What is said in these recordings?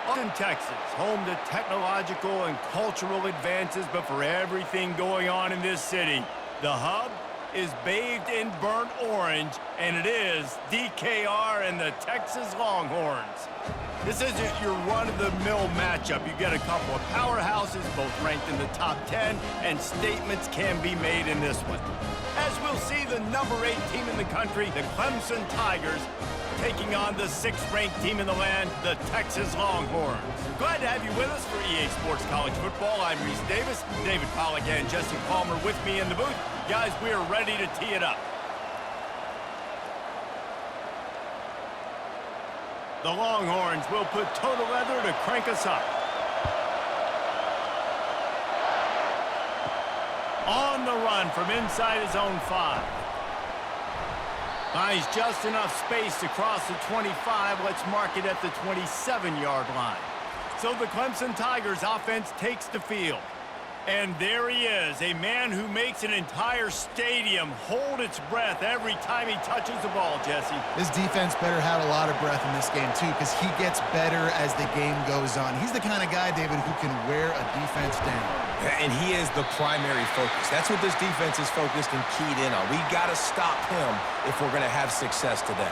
Austin, Texas, home to technological and cultural advances, but for everything going on in this city, the hub is bathed in burnt orange, and it is DKR and the Texas Longhorns. This isn't your run-of-the-mill matchup. You get a couple of powerhouses, both ranked in the top 10, and statements can be made in this one. As we'll see, the number 8 team in the country, the Clemson Tigers, taking on the 6th-ranked team in the land, the Texas Longhorns. Glad to have you with us for EA Sports College Football. I'm Reese Davis, David Pollack and Jesse Palmer with me in the booth. Guys, we are ready to tee it up. The Longhorns will put toe to leather to crank us up. On the run from inside his own 5. Finds just enough space to cross the 25. Let's mark it at the 27-yard line. So the Clemson Tigers offense takes the field. And there he is, a man who makes an entire stadium hold its breath every time he touches the ball, Jesse. This defense better have a lot of breath in this game, too, because he gets better as the game goes on. He's the kind of guy, David, who can wear a defense down. And he is the primary focus. That's what this defense is focused and keyed in on. We got to stop him if we're going to have success today.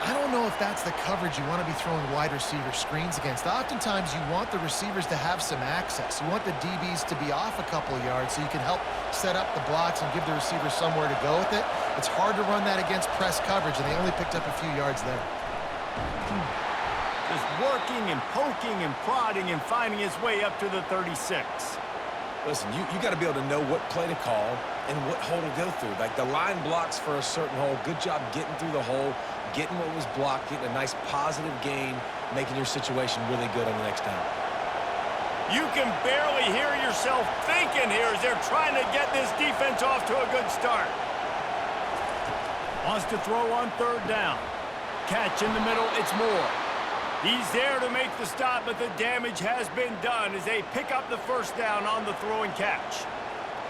I don't know if that's the coverage you want to be throwing wide receiver screens against. Oftentimes, you want the receivers to have some access. You want the DBs to be off a couple of yards so you can help set up the blocks and give the receivers somewhere to go with it. It's hard to run that against press coverage, and they only picked up a few yards there. Just working and poking and prodding and finding his way up to the 36. Listen, you got to be able to know what play to call and what hole to go through. Like the line blocks for a certain hole. Good job getting through the hole, getting what was blocked, getting a nice positive gain, making your situation really good on the next down. You can barely hear yourself thinking here as they're trying to get this defense off to a good start. Wants to throw on 3rd down. Catch in the middle, it's Moore. He's there to make the stop, but the damage has been done as they pick up the 1st down on the throw and catch.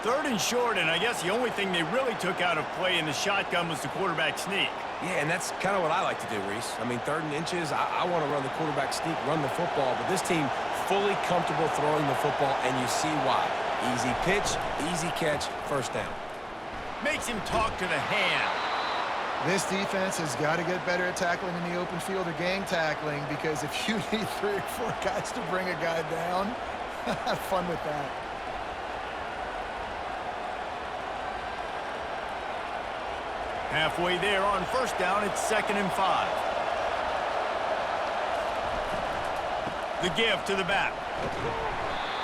3rd and short, and I guess the only thing they really took out of play in the shotgun was the quarterback sneak. Yeah, and that's kind of what I like to do, Reese. I mean, 3rd and inches, I want to run the quarterback sneak, run the football, but this team fully comfortable throwing the football, and you see why. Easy pitch, easy catch, 1st down. Makes him talk to the hand. This defense has got to get better at tackling in the open field or gang tackling, because if you need 3 or 4 guys to bring a guy down, have fun with that. Halfway there on 1st down, it's 2nd and 5. The give to the back.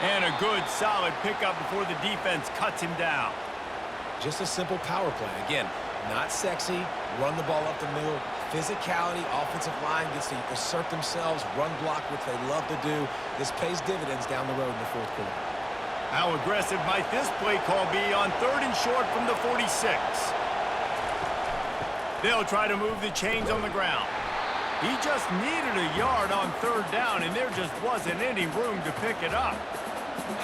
And a good, solid pickup before the defense cuts him down. Just a simple power play. Again, not sexy, run the ball up the middle, physicality, offensive line gets to assert themselves, run block, which they love to do. This pays dividends down the road in the 4th quarter. How aggressive might this play call be on 3rd and short from the 46? They'll try to move the chains on the ground. He just needed a yard on 3rd down, and there just wasn't any room to pick it up.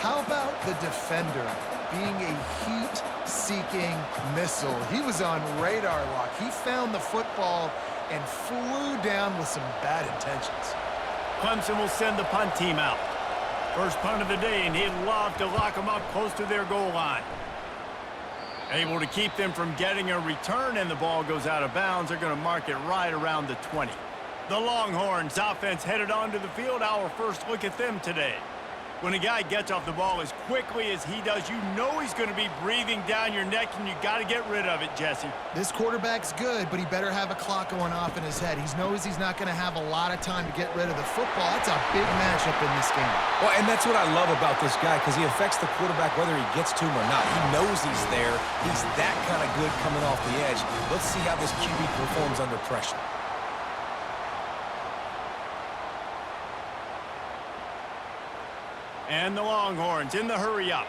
How about the defender being a heat-seeking missile? He was on radar lock. He found the football and flew down with some bad intentions. Clemson will send the punt team out. First punt of the day, and he'd love to lock them up close to their goal line. Able to keep them from getting a return, and the ball goes out of bounds. They're going to mark it right around the 20. The Longhorns offense headed onto the field. Our first look at them today. When a guy gets off the ball as quickly as he does, you know he's going to be breathing down your neck, and you got to get rid of it, Jesse. This quarterback's good, but he better have a clock going off in his head. He knows he's not going to have a lot of time to get rid of the football. That's a big matchup in this game. Well, and that's what I love about this guy, because he affects the quarterback whether he gets to him or not. He knows he's there. He's that kind of good coming off the edge. Let's see how this QB performs under pressure. And the Longhorns in the hurry-up.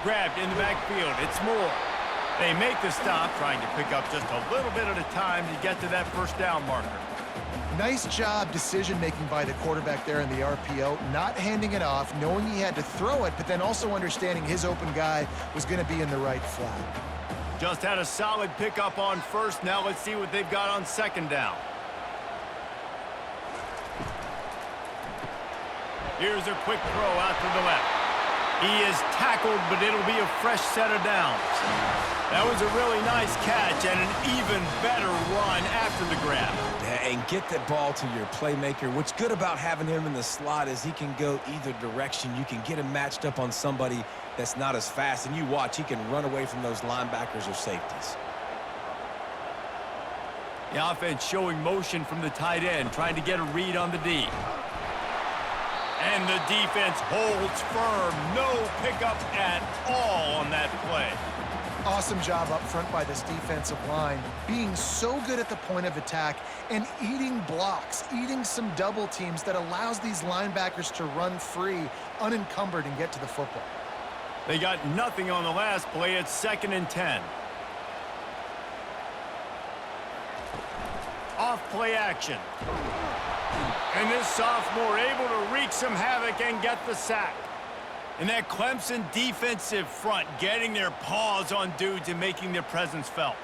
Grabbed in the backfield. It's Moore. They make the stop, trying to pick up just a little bit at a time to get to that 1st down marker. Nice job decision-making by the quarterback there in the RPO, not handing it off, knowing he had to throw it, but then also understanding his open guy was going to be in the right flat. Just had a solid pickup on first. Now let's see what they've got on second down. Here's a quick throw out to the left. He is tackled, but it'll be a fresh set of downs. That was a really nice catch and an even better run after the grab. And get that ball to your playmaker. What's good about having him in the slot is he can go either direction. You can get him matched up on somebody that's not as fast, and you watch, he can run away from those linebackers or safeties. The offense showing motion from the tight end, trying to get a read on the D. And the defense holds firm. No pickup at all on that play. Awesome job up front by this defensive line, being so good at the point of attack and eating blocks, eating some double teams that allows these linebackers to run free, unencumbered, and get to the football. They got nothing on the last play. It's 2nd and 10. Off play action. And this sophomore able to wreak some havoc and get the sack. And that Clemson defensive front getting their paws on dudes and making their presence felt.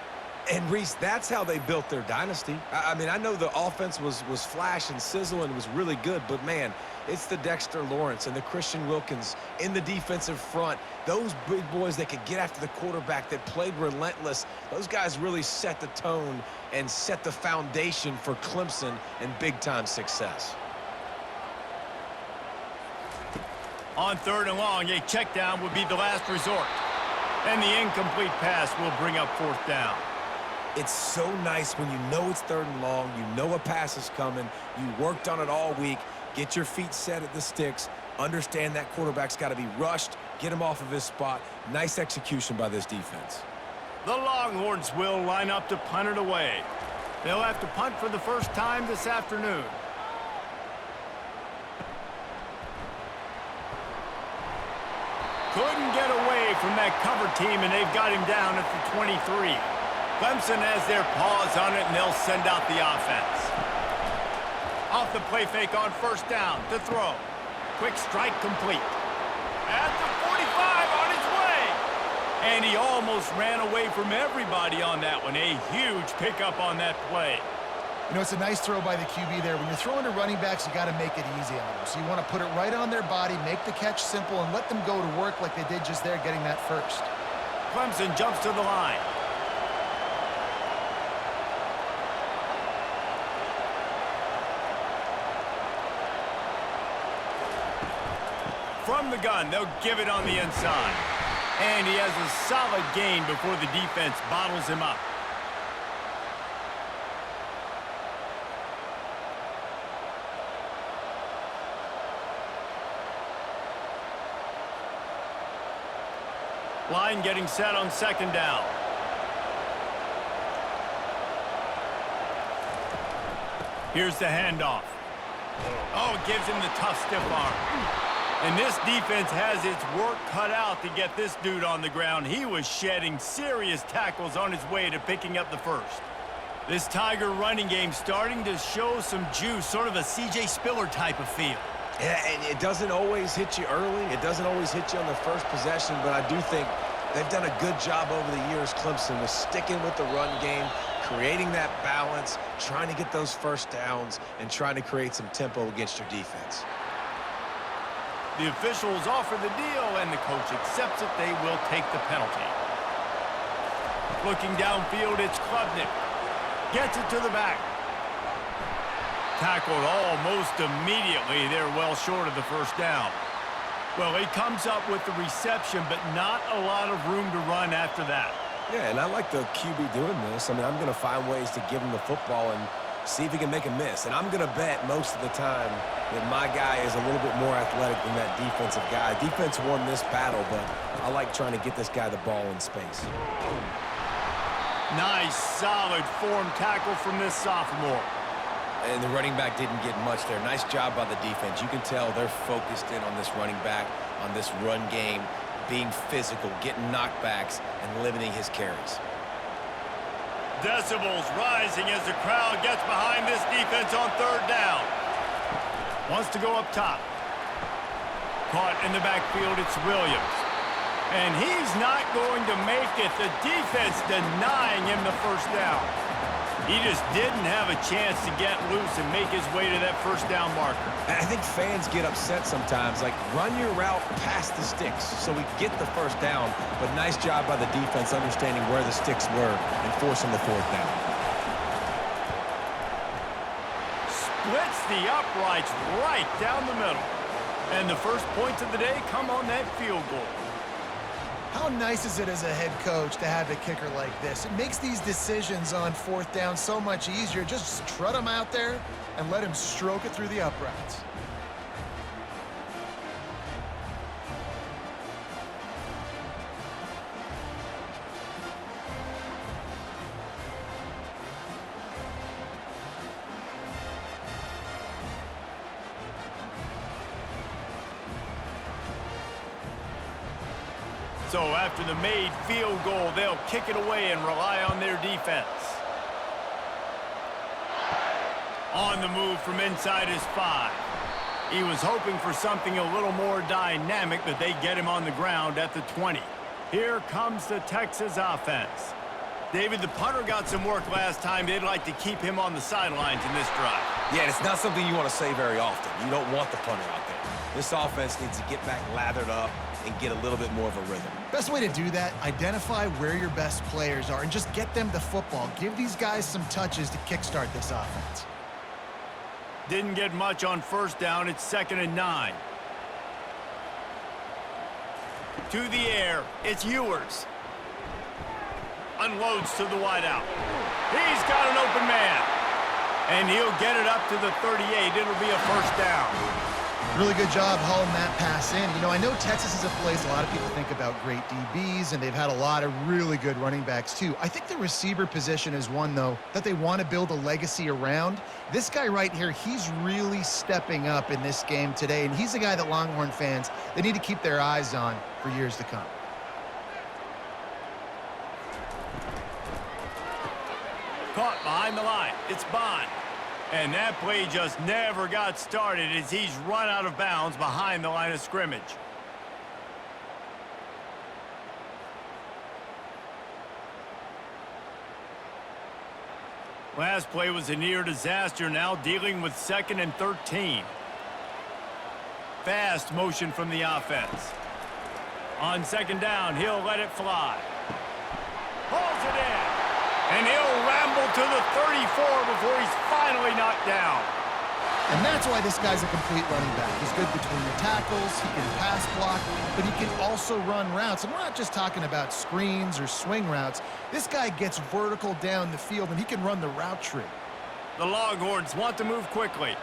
And, Reese, that's how they built their dynasty. I mean, I know the offense was flash and sizzle and was really good, but, man, it's the Dexter Lawrence and the Christian Wilkins in the defensive front. Those big boys that could get after the quarterback, that played relentless, those guys really set the tone and set the foundation for Clemson and big-time success. On 3rd and long, a check down would be the last resort. And the incomplete pass will bring up 4th down. It's so nice when you know it's 3rd and long, you know a pass is coming, you worked on it all week, get your feet set at the sticks, understand that quarterback's got to be rushed, get him off of his spot. Nice execution by this defense. The Longhorns will line up to punt it away. They'll have to punt for the first time this afternoon. Couldn't get away from that cover team, and they've got him down at the 23. Clemson has their paws on it, and they'll send out the offense. Off the play fake on 1st down to throw. Quick strike complete. At the 45 on his way. And he almost ran away from everybody on that one. A huge pickup on that play. You know, it's a nice throw by the QB there. When you're throwing to running backs, you got to make it easy on them. So you want to put it right on their body, make the catch simple, and let them go to work like they did just there, getting that first. Clemson jumps to the line. From the gun, they'll give it on the inside. And he has a solid gain before the defense bottles him up. Line getting set on 2nd down. Here's the handoff. Oh, it gives him the tough stiff arm. And this defense has its work cut out to get this dude on the ground. He was shedding serious tackles on his way to picking up the first. This Tiger running game starting to show some juice, sort of a C.J. Spiller type of feel. Yeah, and it doesn't always hit you early. It doesn't always hit you on the first possession, but I do think they've done a good job over the years, Clemson, with sticking with the run game, creating that balance, trying to get those first downs, and trying to create some tempo against your defense. The officials offer the deal, and the coach accepts it. They will take the penalty. Looking downfield, it's Klubnik. Gets it to the back. Tackled almost immediately. They're well short of the first down. Well, he comes up with the reception, but not a lot of room to run after that. Yeah, and I like the QB doing this. I mean, I'm going to find ways to give him the football and see if he can make a miss. And I'm going to bet most of the time that my guy is a little bit more athletic than that defensive guy. Defense won this battle, but I like trying to get this guy the ball in space. Nice, solid form tackle from this sophomore. And the running back didn't get much there. Nice job by the defense. You can tell they're focused in on this running back, on this run game, being physical, getting knockbacks, and limiting his carries. Decibels rising as the crowd gets behind this defense on third down. Wants to go up top. Caught in the backfield, it's Williams. And he's not going to make it. The defense denying him the first down. He just didn't have a chance to get loose and make his way to that first down marker. And I think fans get upset sometimes. Like, run your route past the sticks so we get the first down. But nice job by the defense understanding where the sticks were and forcing the fourth down. Splits the uprights right down the middle. And the first points of the day come on that field goal. How nice is it as a head coach to have a kicker like this? It makes these decisions on fourth down so much easier. Just trot him out there and let him stroke it through the uprights. So after the made field goal, they'll kick it away and rely on their defense. On the move from inside his 5. He was hoping for something a little more dynamic, but they get him on the ground at the 20. Here comes the Texas offense. David, the punter got some work last time. They'd like to keep him on the sidelines in this drive. Yeah, and it's not something you want to say very often. You don't want the punter out there. This offense needs to get back lathered up and get a little bit more of a rhythm. Best way to do that, identify where your best players are and just get them the football. Give these guys some touches to kickstart this offense. Didn't get much on first down. It's 2nd and 9. To the air, it's Ewers. Unloads to the wideout. He's got an open man. And he'll get it up to the 38. It'll be a first down. Really good job hauling that pass in. You know, I know Texas is a place a lot of people think about great DBs, and they've had a lot of really good running backs too. I think the receiver position is one, though, that they want to build a legacy around. This guy right here, he's really stepping up in this game today, and he's a guy that Longhorn fans, they need to keep their eyes on for years to come. Caught behind the line. It's Bond. And that play just never got started as he's run out of bounds behind the line of scrimmage. Last play was a near disaster, now dealing with 2nd and 13. Fast motion from the offense. On 2nd down, he'll let it fly. Pulls it in. And he'll ramble to the 34 before he's finally knocked down. And that's why this guy's a complete running back. He's good between the tackles, he can pass block, but he can also run routes. And we're not just talking about screens or swing routes. This guy gets vertical down the field, and he can run the route tree. The Longhorns want to move quickly.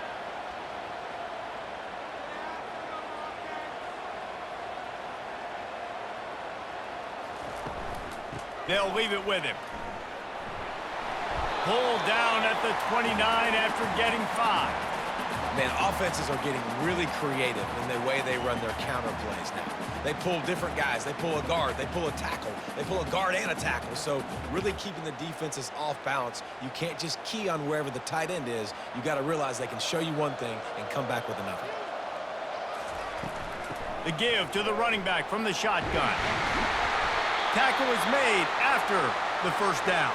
They'll leave it with him. Pulled down at the 29 after getting 5. Man, offenses are getting really creative in the way they run their counter plays now. They pull different guys. They pull a guard. They pull a tackle. They pull a guard and a tackle. So really keeping the defenses off balance. You can't just key on wherever the tight end is. You got to realize they can show you one thing and come back with another. The give to the running back from the shotgun. Tackle is made after the first down.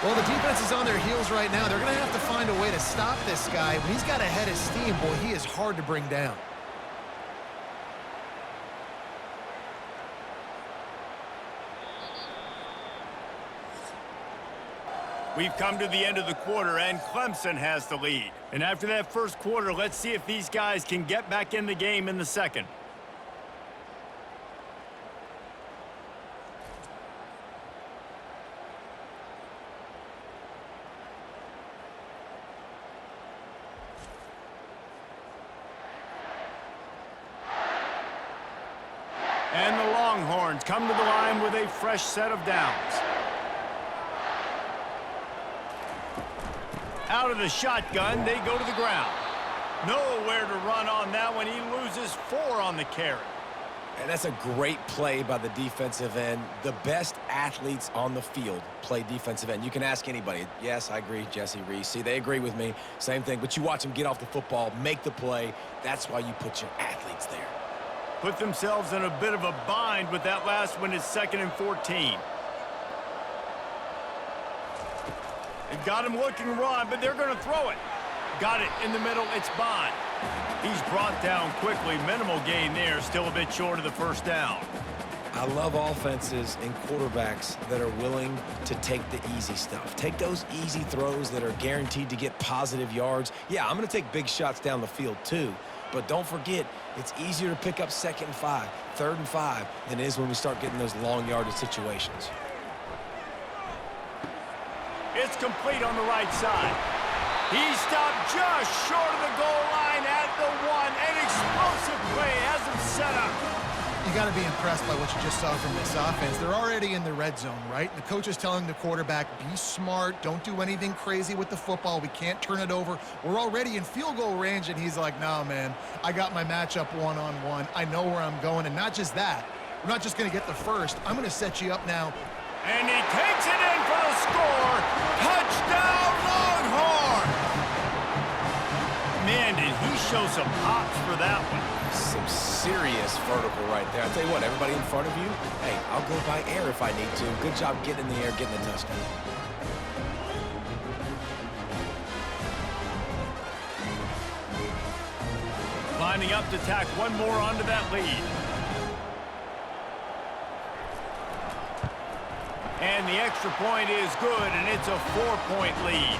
Well, the defense is on their heels right now. They're going to have to find a way to stop this guy. When he's got a head of steam, boy, he is hard to bring down. We've come to the end of the quarter, and Clemson has the lead. And after that first quarter, let's see if these guys can get back in the game in the second. And the Longhorns come to the line with a fresh set of downs. Out of the shotgun, they go to the ground. Nowhere to run on that one. He loses 4 on the carry. And that's a great play by the defensive end. The best athletes on the field play defensive end. You can ask anybody. Yes, I agree, Jesse Reese. See, they agree with me. Same thing. But you watch them get off the football, make the play. That's why you put your athletes there. Put themselves in a bit of a bind with that last one is 2nd and 14. They've got him looking run, but they're going to throw it. Got it in the middle. It's Bond. He's brought down quickly. Minimal gain there. Still a bit short of the first down. I love offenses and quarterbacks that are willing to take the easy stuff. Take those easy throws that are guaranteed to get positive yards. Yeah, I'm going to take big shots down the field too. But don't forget, it's easier to pick up 2nd and 5, 3rd and 5 than it is when we start getting those long yardage situations. It's complete on the right side. He stopped just short of the goal line at the 1. An explosive play has him set up. You got to be impressed by what you just saw from this offense. They're already in the red zone, right? The coach is telling the quarterback, be smart, don't do anything crazy with the football. We can't turn it over. We're already in field goal range, and he's like, no, man, I got my matchup one-on-one. I know where I'm going, and not just that. We're not just going to get the first. I'm going to set you up now. And he takes it in for the score. Touchdown, Longhorns! Man, did he show some hops for that one. Some serious vertical right there. I'll tell you what, everybody in front of you, hey, I'll go by air if I need to. Good job getting in the air, getting the touchdown. Lining up to tack one more onto that lead. And the extra point is good, and it's a 4-point lead.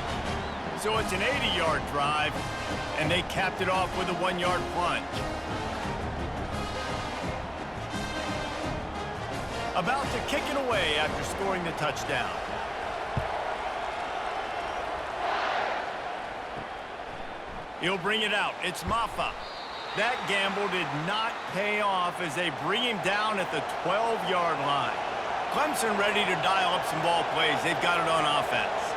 So it's an 80-yard drive, and they capped it off with a 1-yard plunge. About to kick it away after scoring the touchdown. He'll bring it out. It's Maffa. That gamble did not pay off as they bring him down at the 12-yard line. Clemson ready to dial up some ball plays. They've got it on offense.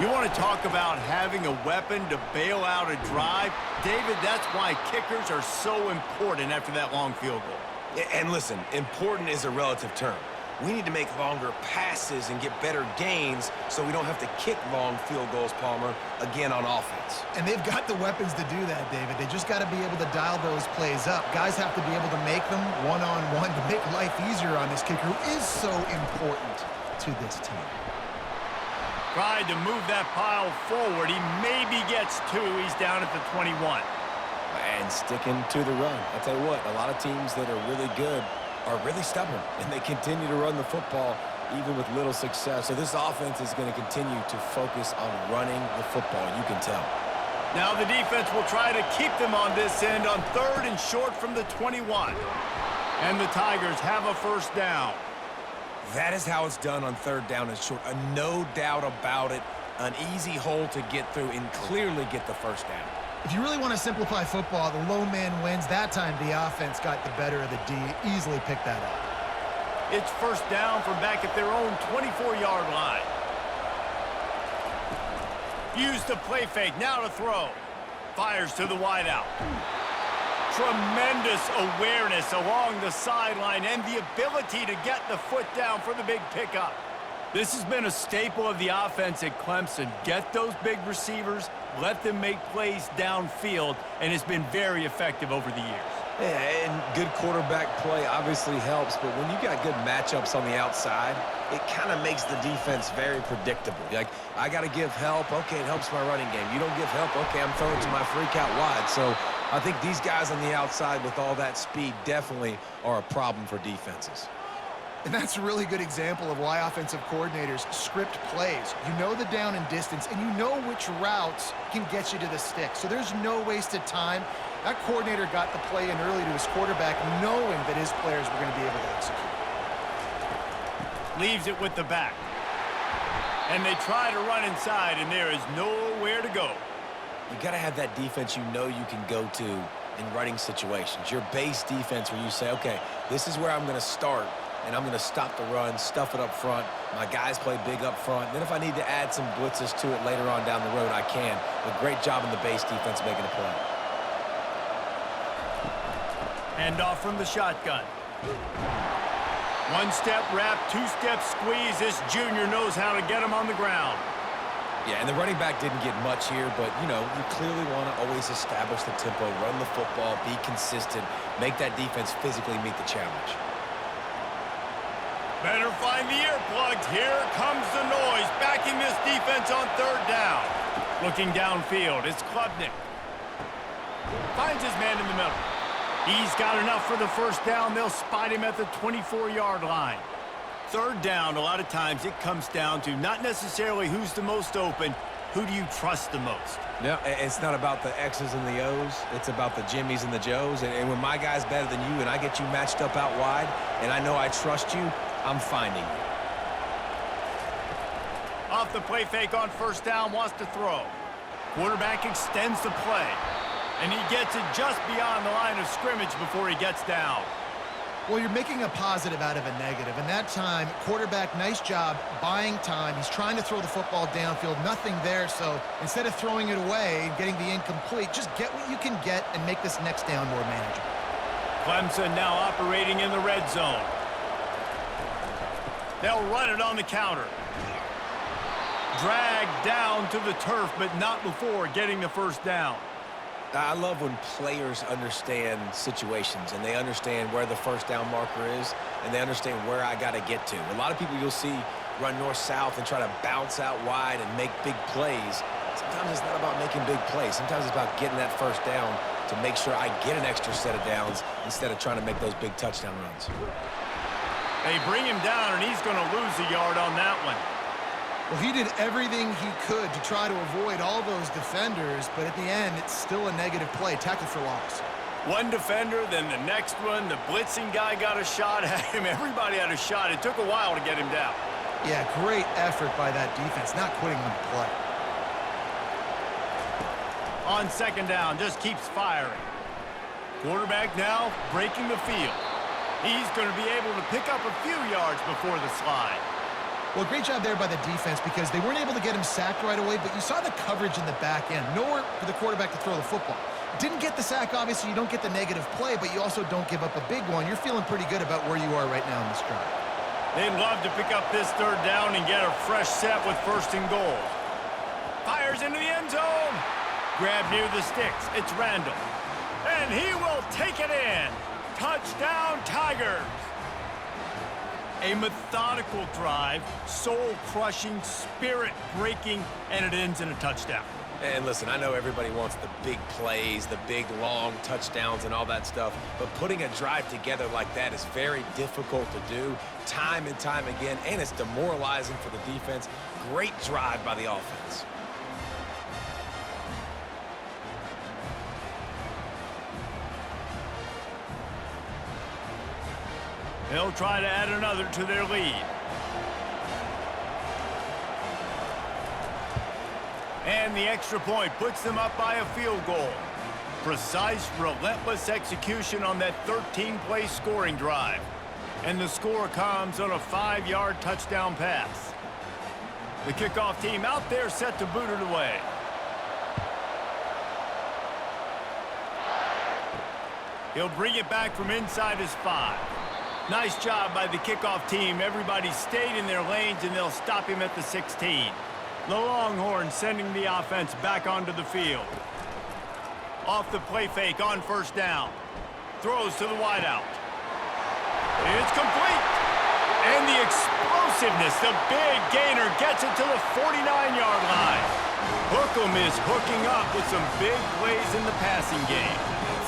You want to talk about having a weapon to bail out a drive? David, that's why kickers are so important after that long field goal. And listen, important is a relative term. We need to make longer passes and get better gains so we don't have to kick long field goals, Palmer, again on offense. And they've got the weapons to do that, David. They just got to be able to dial those plays up. Guys have to be able to make them one-on-one to make life easier on this kicker, who is so important to this team. Tried to move that pile forward. He maybe gets 2. He's down at the 21. And sticking to the run. I'll tell you what, a lot of teams that are really good are really stubborn, and they continue to run the football even with little success. So this offense is going to continue to focus on running the football, you can tell. Now the defense will try to keep them on this end on 3rd and short from the 21. And the Tigers have a first down. That is how it's done on 3rd down and short. No doubt about it. An easy hole to get through and clearly get the first down. If you really want to simplify football, the low man wins. That time the offense got the better of the D. Easily picked that up. It's first down from back at their own 24-yard line. Use the play fake. Now to throw. Fires to the wideout. Tremendous awareness along the sideline and the ability to get the foot down for the big pickup. This has been a staple of the offense at Clemson. Get those big receivers, let them make plays downfield, and it's been very effective over the years. Yeah, and good quarterback play obviously helps, but when you got good matchups on the outside, it kind of makes the defense very predictable. Like, I got to give help. Okay, it helps my running game. You don't give help. Okay, I'm throwing to my freak out wide. So I think these guys on the outside with all that speed definitely are a problem for defenses. And that's a really good example of why offensive coordinators script plays. You know the down and distance, and you know which routes can get you to the stick. So there's no wasted time. That coordinator got the play in early to his quarterback, knowing that his players were going to be able to execute. Leaves it with the back. And they try to run inside, and there is nowhere to go. You got to have that defense you know you can go to in running situations. Your base defense where you say, okay, this is where I'm going to start. And I'm going to stop the run, stuff it up front. My guys play big up front. Then if I need to add some blitzes to it later on down the road, I can. But great job in the base defense making a play. Hand off from the shotgun. One-step wrap, two-step squeeze. This junior knows how to get him on the ground. Yeah, and the running back didn't get much here, but, you know, you clearly want to always establish the tempo, run the football, be consistent, make that defense physically meet the challenge. Better find the earplugs. Here comes the noise, backing this defense on third down. Looking downfield, it's Klubnik. Finds his man in the middle. He's got enough for the first down. They'll spot him at the 24-yard line. Third down, a lot of times it comes down to not necessarily who's the most open, who do you trust the most? No, it's not about the X's and the O's. It's about the Jimmies and the Joes. And when my guy's better than you and I get you matched up out wide and I know I trust you, I'm finding you. Off the play fake on first down, wants to throw. Quarterback extends the play. And he gets it just beyond the line of scrimmage before he gets down. Well, you're making a positive out of a negative. And that time, quarterback, nice job buying time. He's trying to throw the football downfield. Nothing there. So instead of throwing it away and getting the incomplete, just get what you can get and make this next down more manageable. Clemson now operating in the red zone. They'll run it on the counter. Dragged down to the turf, but not before getting the first down. I love when players understand situations and they understand where the first down marker is and they understand where I got to get to. A lot of people you'll see run north-south and try to bounce out wide and make big plays. Sometimes it's not about making big plays. Sometimes it's about getting that first down to make sure I get an extra set of downs instead of trying to make those big touchdown runs. They bring him down, and he's going to lose a yard on that one. Well, he did everything he could to try to avoid all those defenders, but at the end, it's still a negative play, tackle for loss. One defender, then the next one. The blitzing guy got a shot at him. Everybody had a shot. It took a while to get him down. Yeah, great effort by that defense, not quitting on the play. On second down, just keeps firing. Quarterback now breaking the field. He's going to be able to pick up a few yards before the slide. Well, great job there by the defense because they weren't able to get him sacked right away, but you saw the coverage in the back end. Nowhere for the quarterback to throw the football. Didn't get the sack, obviously. You don't get the negative play, but you also don't give up a big one. You're feeling pretty good about where you are right now in this drive. They'd love to pick up this third down and get a fresh set with first and goal. Fires into the end zone. Grab near the sticks. It's Randall. And he will take it in. Touchdown, Tigers. A methodical drive, soul-crushing, spirit-breaking, and it ends in a touchdown. And listen, I know everybody wants the big plays, the big, long touchdowns and all that stuff, but putting a drive together like that is very difficult to do time and time again, and it's demoralizing for the defense. Great drive by the offense. They'll try to add another to their lead. And the extra point puts them up by a field goal. Precise, relentless execution on that 13-play scoring drive. And the score comes on a 5-yard touchdown pass. The kickoff team out there set to boot it away. He'll bring it back from inside his 5. Nice job by the kickoff team. Everybody stayed in their lanes, and they'll stop him at the 16. The Longhorns sending the offense back onto the field. Off the play fake on first down. Throws to the wideout. It's complete. And the explosiveness, the big gainer gets it to the 49-yard line. Hookem is hooking up with some big plays in the passing game.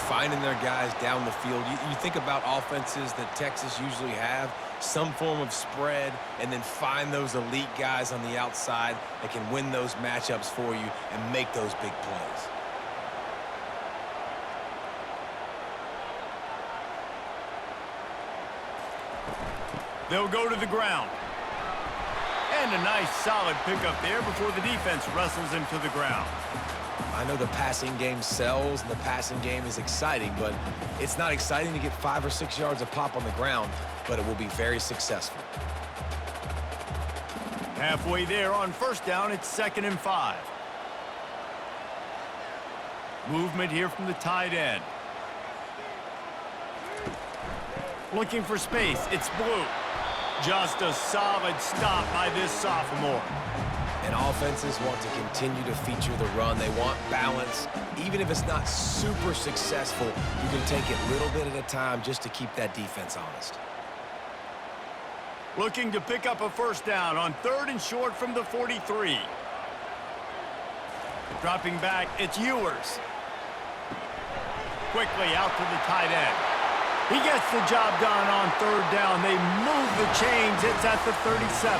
Finding their guys down the field. You think about offenses that Texas usually have, some form of spread, and then find those elite guys on the outside that can win those matchups for you and make those big plays. They'll go to the ground. And a nice solid pickup there before the defense wrestles him to the ground. I know the passing game sells and the passing game is exciting, but it's not exciting to get 5 or 6 yards of pop on the ground, but it will be very successful. Halfway there on first down, it's 2nd and 5. Movement here from the tight end. Looking for space. It's blue. Just a solid stop by this sophomore. And offenses want to continue to feature the run. They want balance. Even if it's not super successful, you can take it little bit at a time just to keep that defense honest. Looking to pick up a first down on 3rd and short from the 43. Dropping back, it's Ewers. Quickly out to the tight end. He gets the job done on 3rd down. They move the chains. It's at the 37.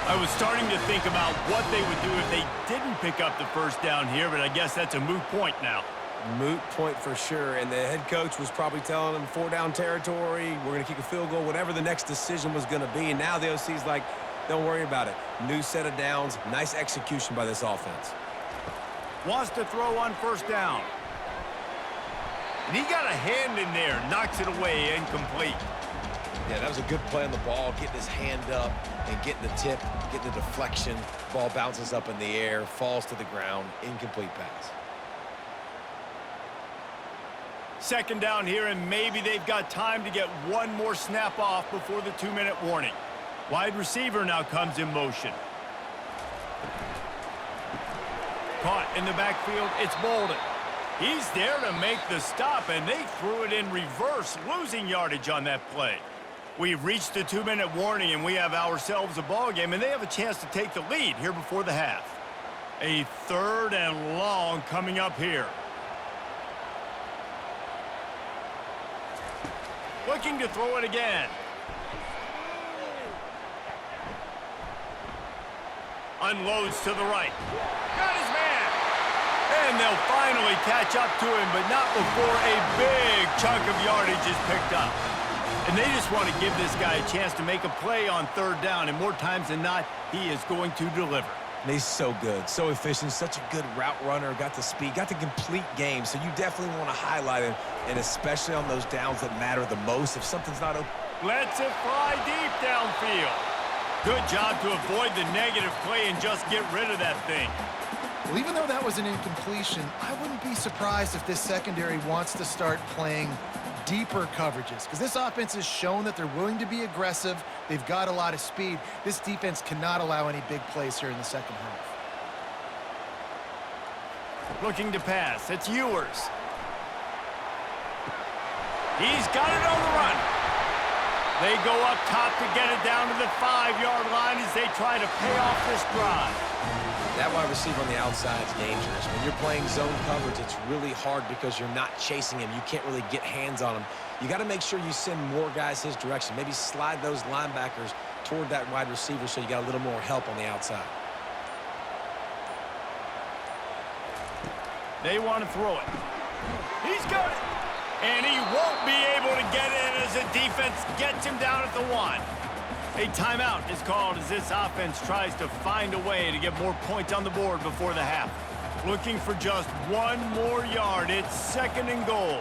I was starting to think about what they would do if they didn't pick up the first down here, but I guess that's a moot point now. Moot point for sure, and the head coach was probably telling them 4-down territory, we're going to kick a field goal, whatever the next decision was going to be. And now the OC's like, don't worry about it. New set of downs, nice execution by this offense. Wants to throw on first down. And he got a hand in there, knocks it away, incomplete. Yeah, that was a good play on the ball, getting his hand up and getting the tip, getting the deflection. Ball bounces up in the air, falls to the ground, incomplete pass. 2nd down here, and maybe they've got time to get one more snap off before the 2-minute warning. Wide receiver now comes in motion. Caught in the backfield, it's Bolden. He's there to make the stop, and they threw it in reverse, losing yardage on that play. We've reached the 2-minute warning, and we have ourselves a ball game, and they have a chance to take the lead here before the half. A 3rd and long coming up here. Looking to throw it again. Unloads to the right. Got his man. And they'll finally catch up to him, but not before a big chunk of yardage is picked up. And they just want to give this guy a chance to make a play on 3rd down, and more times than not, he is going to deliver. And he's so good, so efficient, such a good route runner, got the speed, got the complete game, so you definitely want to highlight him, and especially on those downs that matter the most if something's not open. Lets it fly deep downfield. Good job to avoid the negative play and just get rid of that thing. Well, even though that was an incompletion, I wouldn't be surprised if this secondary wants to start playing deeper coverages, because this offense has shown that they're willing to be aggressive. They've got a lot of speed. This defense cannot allow any big plays here in the second half. Looking to pass. It's Ewers. He's got it on the run. They go up top to get it down to the 5-yard line as they try to pay off this drive. That wide receiver on the outside is dangerous. When you're playing zone coverage, it's really hard because you're not chasing him. You can't really get hands on him. You got to make sure you send more guys his direction. Maybe slide those linebackers toward that wide receiver so you got a little more help on the outside. They want to throw it. He's got it. And he won't be able to get in as the defense gets him down at the 1. A timeout is called as this offense tries to find a way to get more points on the board before the half. Looking for just one more yard. It's 2nd and goal.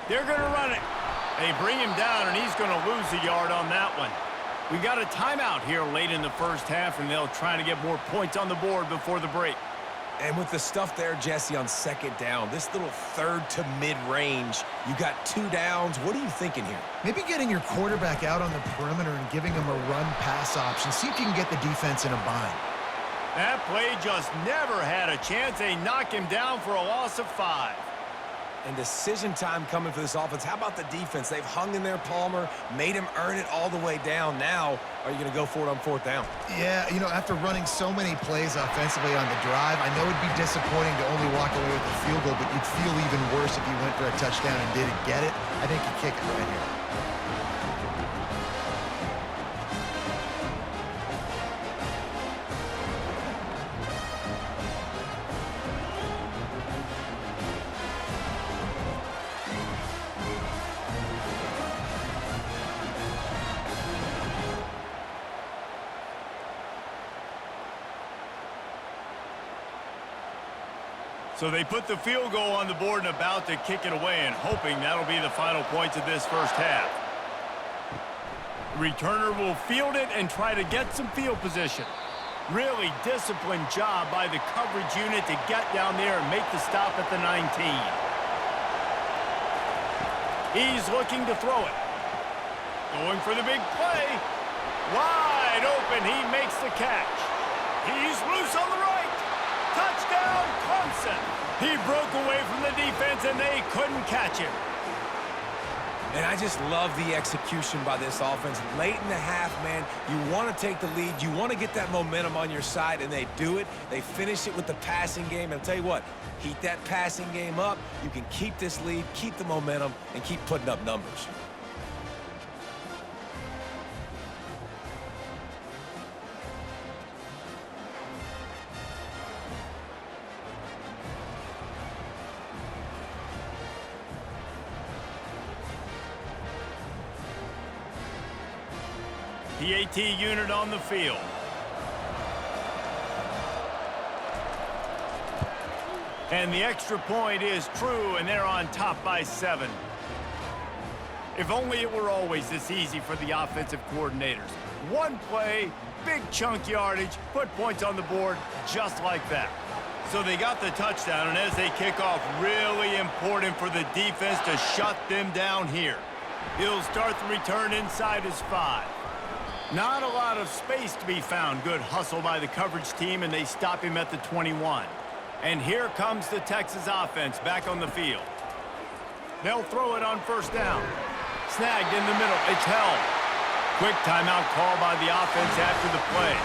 They're going to run it. They bring him down, and he's going to lose a yard on that one. We got a timeout here late in the first half, and they'll try to get more points on the board before the break. And with the stuff there, Jesse, on 2nd down, this little 3rd to mid-range, you got 2 downs. What are you thinking here? Maybe getting your quarterback out on the perimeter and giving him a run-pass option. See if you can get the defense in a bind. That play just never had a chance. They knock him down for a loss of 5. And decision time coming for this offense. How about the defense? They've hung in there, Palmer, made him earn it all the way down. Now, are you going to go for it on 4th down? Yeah, you know, after running so many plays offensively on the drive, I know it'd be disappointing to only walk away with a field goal, but you'd feel even worse if you went for a touchdown and didn't get it. I think you kick it right here. So they put the field goal on the board and about to kick it away, and hoping that'll be the final points of this first half. The returner will field it and try to get some field position. Really disciplined job by the coverage unit to get down there and make the stop at the 19. He's looking to throw it. Going for the big play. Wide open, he makes the catch. He's loose on the right. Touchdown, Clemson. He broke away from the defense, and they couldn't catch him. And I just love the execution by this offense. Late in the half, man, you want to take the lead. You want to get that momentum on your side, and they do it. They finish it with the passing game. And I'll tell you what, heat that passing game up. You can keep this lead, keep the momentum, and keep putting up numbers. The AT unit on the field. And the extra point is true, and they're on top by 7. If only it were always this easy for the offensive coordinators. One play, big chunk yardage, put points on the board just like that. So they got the touchdown, and as they kick off, really important for the defense to shut them down here. He'll start the return inside his 5. Not a lot of space to be found. Good hustle by the coverage team, and they stop him at the 21. And here comes the Texas offense back on the field. They'll throw it on first down. Snagged in the middle. It's held. Quick timeout call by the offense after the play.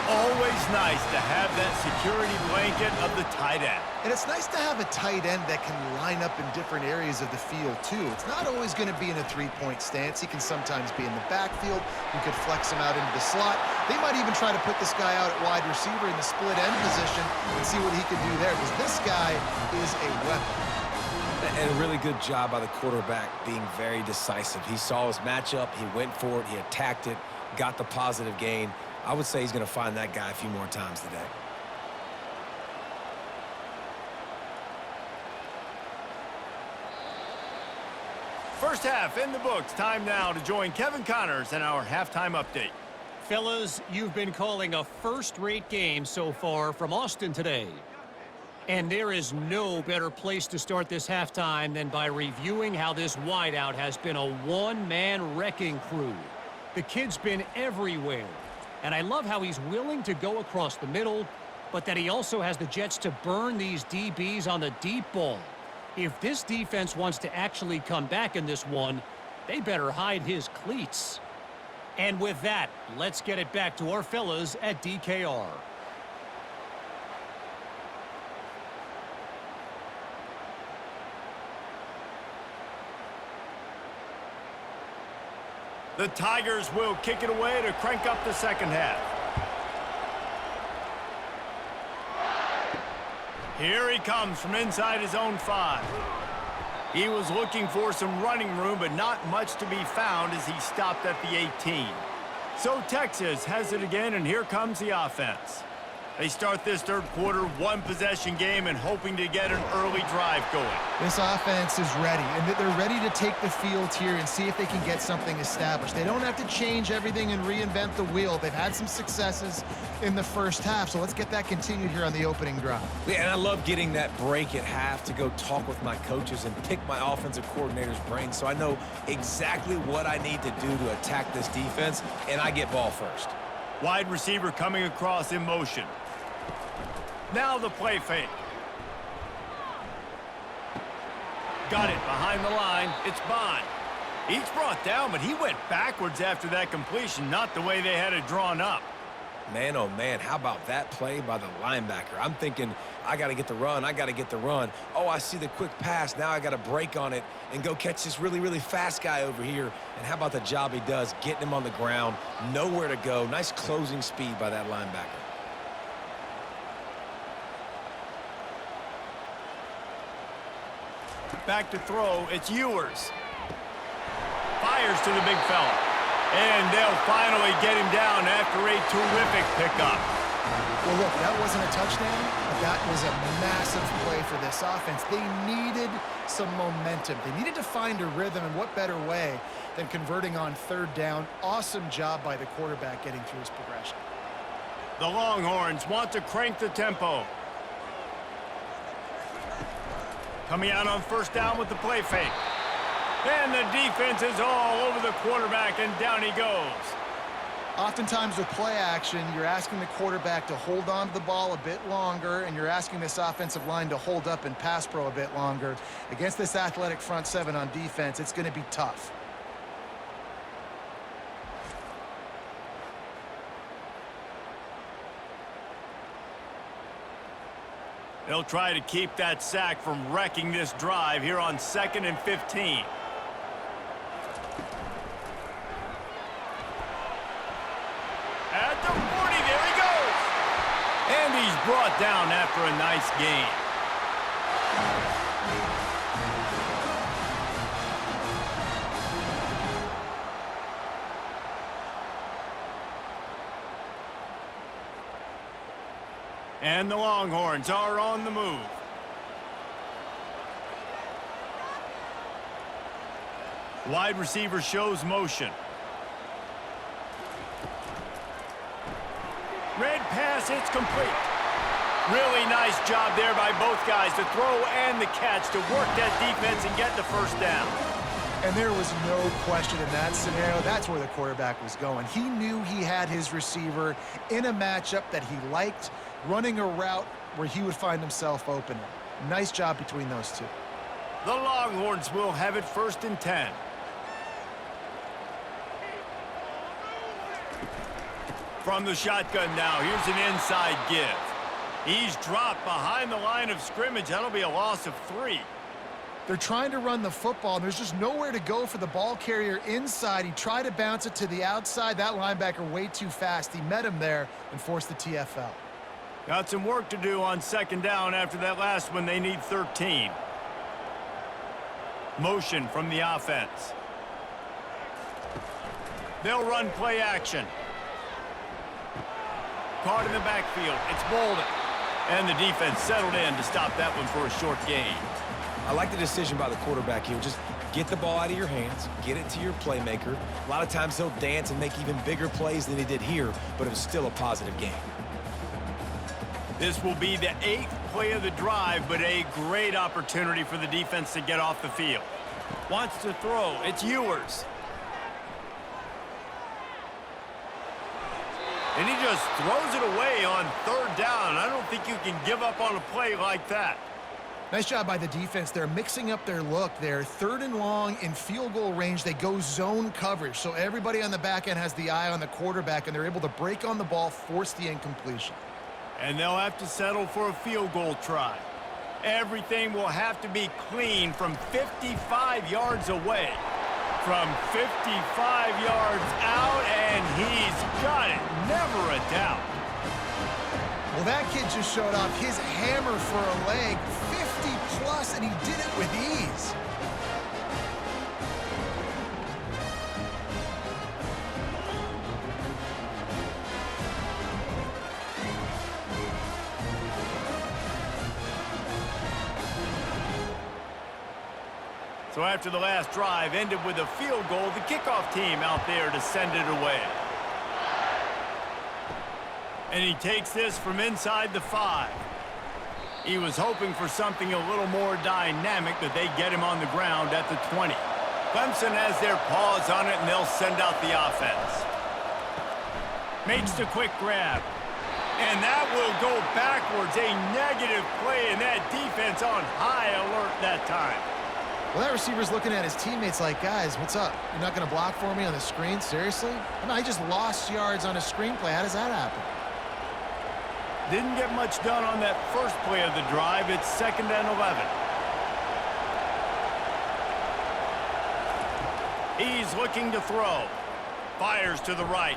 Always nice to have that security blanket of the tight end. And it's nice to have a tight end that can line up in different areas of the field, too. It's not always going to be in a three-point stance. He can sometimes be in the backfield. You could flex him out into the slot. They might even try to put this guy out at wide receiver in the split end position and see what he can do there, because this guy is a weapon. And a really good job by the quarterback being very decisive. He saw his matchup. He went for it. He attacked it, got the positive gain. I would say he's going to find that guy a few more times today. First half in the books. Time now to join Kevin Connors in our halftime update. Fellas, you've been calling a first-rate game so far from Austin today. And there is no better place to start this halftime than by reviewing how this wideout has been a one-man wrecking crew. The kid's been everywhere. And I love how he's willing to go across the middle, but that he also has the jets to burn these DBs on the deep ball. If this defense wants to actually come back in this one, they better hide his cleats. And with that, let's get it back to our fellas at DKR. The Tigers will kick it away to crank up the second half. Here he comes from inside his own 5. He was looking for some running room, but not much to be found as he stopped at the 18. So Texas has it again, and here comes the offense. They start this third quarter one-possession game and hoping to get an early drive going. This offense is ready, and they're ready to take the field here and see if they can get something established. They don't have to change everything and reinvent the wheel. They've had some successes in the first half, so let's get that continued here on the opening drive. Yeah, and I love getting that break at half to go talk with my coaches and pick my offensive coordinator's brain so I know exactly what I need to do to attack this defense, and I get ball first. Wide receiver coming across in motion. Now the play fake. Got it behind the line. It's Bond. He's brought down, but he went backwards after that completion, not the way they had it drawn up. Man, oh man, how about that play by the linebacker? I'm thinking, I got to get the run, I got to get the run. Oh, I see the quick pass. Now I got to break on it and go catch this really, really fast guy over here. And how about the job he does, getting him on the ground, nowhere to go. Nice closing speed by that linebacker. Back to throw, it's Ewers. Fires to the big fella. And they'll finally get him down after a terrific pickup. Well, look, that wasn't a touchdown, but that was a massive play for this offense. They needed some momentum. They needed to find a rhythm, and what better way than converting on third down. Awesome job by the quarterback getting through his progression. The Longhorns want to crank the tempo. Coming out on first down with the play fake. And the defense is all over the quarterback, and down he goes. Oftentimes with play action, you're asking the quarterback to hold on to the ball a bit longer, and you're asking this offensive line to hold up in pass pro a bit longer. Against this athletic front seven on defense, it's going to be tough. They'll try to keep that sack from wrecking this drive here on 2nd and 15. At the 40, there he goes. And he's brought down after a nice gain. And the Longhorns are on the move. Wide receiver shows motion. Red pass, it's complete. Really nice job there by both guys to throw and the catch to work that defense and get the first down. And there was no question in that scenario. That's where the quarterback was going. He knew he had his receiver in a matchup that he liked, running a route where he would find himself open. Nice job between those two. The Longhorns will have it 1st and 10. From the shotgun now, here's an inside give. He's dropped behind the line of scrimmage. That'll be a loss of 3. They're trying to run the football, and there's just nowhere to go for the ball carrier inside. He tried to bounce it to the outside. That linebacker way too fast. He met him there and forced the TFL. Got some work to do on 2nd down after that last one. They need 13. Motion from the offense. They'll run play action. Caught in the backfield. It's Bolden. And the defense settled in to stop that one for a short gain. I like the decision by the quarterback here. Just get the ball out of your hands, get it to your playmaker. A lot of times he'll dance and make even bigger plays than he did here, but it was still a positive game. This will be the 8th play of the drive, but a great opportunity for the defense to get off the field. Wants to throw. It's Ewers. And he just throws it away on 3rd down. I don't think you can give up on a play like that. Nice job by the defense. They're mixing up their look there. 3rd and long in field goal range. They go zone coverage. So everybody on the back end has the eye on the quarterback, and they're able to break on the ball, force the incompletion. And they'll have to settle for a field goal try. Everything will have to be clean from 55 yards away. From 55 yards out, and he's got it. Never a doubt. Well, that kid just showed off his hammer for a leg, 50-plus, and he did it with ease. So after the last drive ended with a field goal, the kickoff team out there to send it away. And he takes this from inside the 5. He was hoping for something a little more dynamic, but they get him on the ground at the 20. Clemson has their paws on it, and they'll send out the offense. Makes the quick grab. And that will go backwards. A negative play, and that defense on high alert that time. Well, that receiver's looking at his teammates like, guys, what's up? You're not going to block for me on the screen? Seriously? I mean, I just lost yards on a screenplay. How does that happen? Didn't get much done on that first play of the drive. It's 2nd and 11. He's looking to throw. Fires to the right.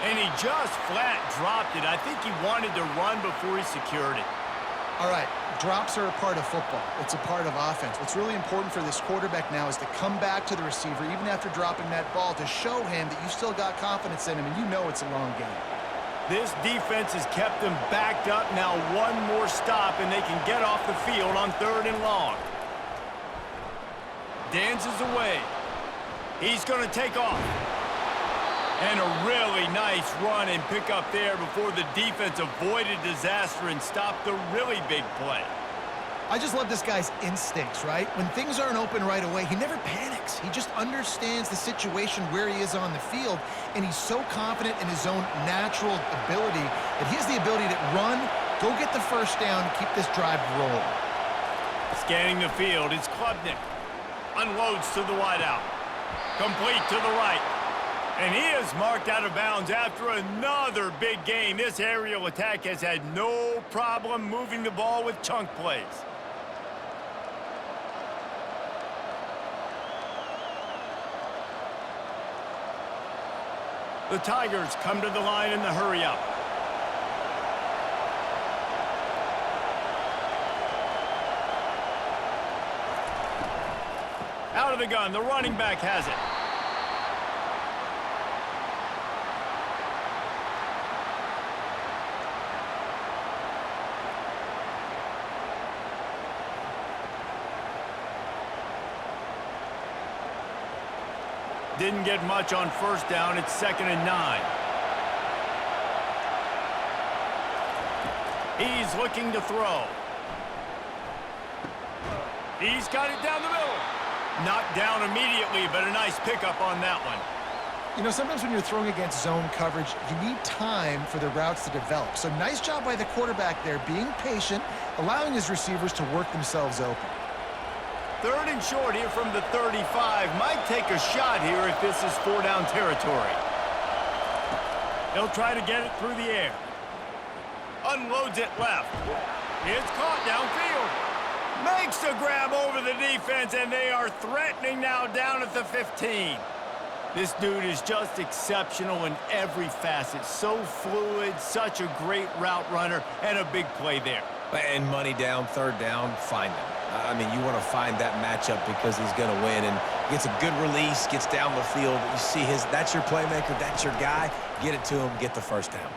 And he just flat dropped it. I think he wanted to run before he secured it. All right, drops are a part of football. It's a part of offense. What's really important for this quarterback now is to come back to the receiver, even after dropping that ball, to show him that you still got confidence in him, and you know it's a long game. This defense has kept them backed up. Now one more stop, and they can get off the field on 3rd and long. Dances away. He's going to take off. And a really nice run and pick up there before the defense avoided disaster and stopped the really big play. I just love this guy's instincts, right? When things aren't open right away, he never panics. He just understands the situation where he is on the field, and he's so confident in his own natural ability that he has the ability to run, go get the first down, and keep this drive rolling. Scanning the field, it's Klubnik. Unloads to the wideout. Complete to the right. And he is marked out of bounds after another big game. This aerial attack has had no problem moving the ball with chunk plays. The Tigers come to the line in the hurry-up. Out of the gun, the running back has it. Didn't get much on first down. It's 2nd and 9. He's looking to throw. He's got it down the middle. Knocked down immediately, but a nice pickup on that one. You know, sometimes when you're throwing against zone coverage, you need time for the routes to develop. So nice job by the quarterback there, being patient, allowing his receivers to work themselves open. 3rd and short here from the 35. Might take a shot here if this is 4-down territory. He'll try to get it through the air. Unloads it left. It's caught downfield. Makes the grab over the defense, and they are threatening now down at the 15. This dude is just exceptional in every facet. So fluid, such a great route runner, and a big play there. And money down, 3rd down, find him. I mean, you want to find that matchup because he's going to win, and gets a good release, gets down the field. You see that's your playmaker, that's your guy. Get it to him, get the first down.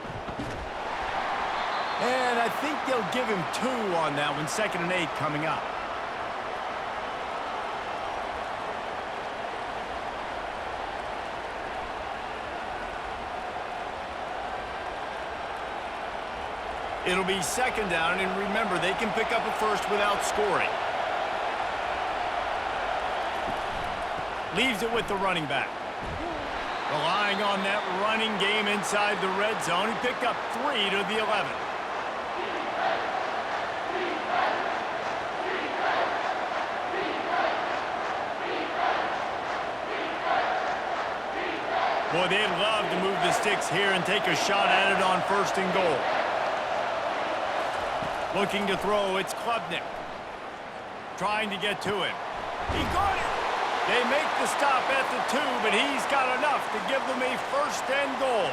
And I think they'll give him 2 on that one. 2nd and 8 coming up. It'll be 2nd down, and remember, they can pick up a first without scoring. Leaves it with the running back. Relying on that running game inside the red zone. He picked up 3 to the 11. Boy, they'd love to move the sticks here and take a shot at it on 1st and goal. Looking to throw, it's Klubnik. Trying to get to him. He got it. They make the stop at the 2, but he's got enough to give them a 1st and goal.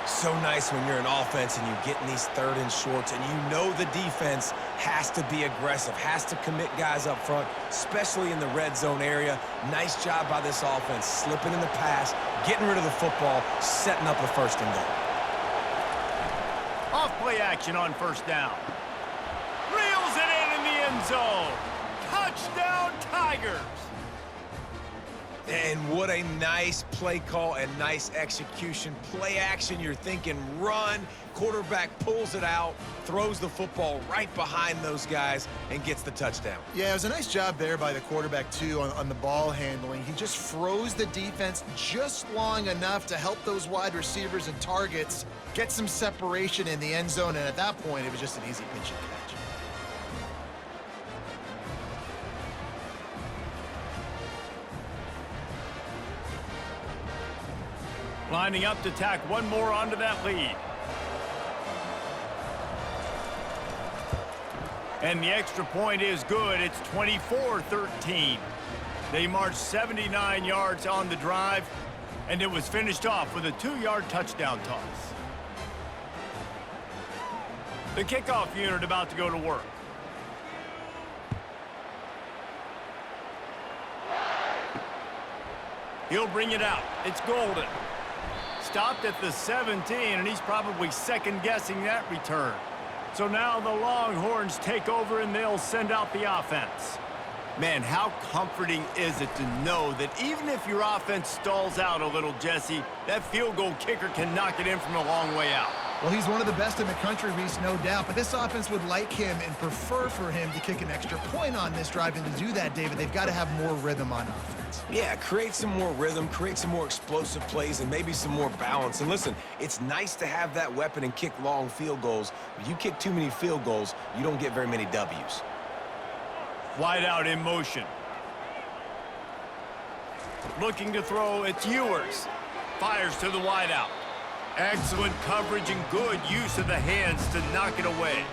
So nice when you're an offense and you get in these 3rd and shorts, and you know the defense has to be aggressive, has to commit guys up front, especially in the red zone area. Nice job by this offense, slipping in the pass, getting rid of the football, setting up a 1st and goal. Off play action on 1st down. Reels it in the end zone. Touchdown, Tigers. And what a nice play call and nice execution. Play action, you're thinking run. Quarterback pulls it out, throws the football right behind those guys, and gets the touchdown. Yeah, it was a nice job there by the quarterback, too, on the ball handling. He just froze the defense just long enough to help those wide receivers and targets get some separation in the end zone, and at that point, it was just an easy pitch and catch. Lining up to tack one more onto that lead. And the extra point is good. It's 24-13. They marched 79 yards on the drive, and it was finished off with a 2-yard touchdown toss. The kickoff unit about to go to work. He'll bring it out. It's Golden. Stopped at the 17, and he's probably second-guessing that return. So now the Longhorns take over, and they'll send out the offense. Man, how comforting is it to know that even if your offense stalls out a little, Jesse, that field goal kicker can knock it in from a long way out. Well, he's one of the best in the country, Reese, no doubt. But this offense would like him and prefer for him to kick an extra point on this drive. And to do that, David, they've got to have more rhythm on offense. Yeah, create some more rhythm, create some more explosive plays, and maybe some more balance. And listen, it's nice to have that weapon and kick long field goals. If you kick too many field goals, you don't get very many W's. Wide out in motion. Looking to throw, it's Ewers. Fires to the wide out. Excellent coverage and good use of the hands to knock it away.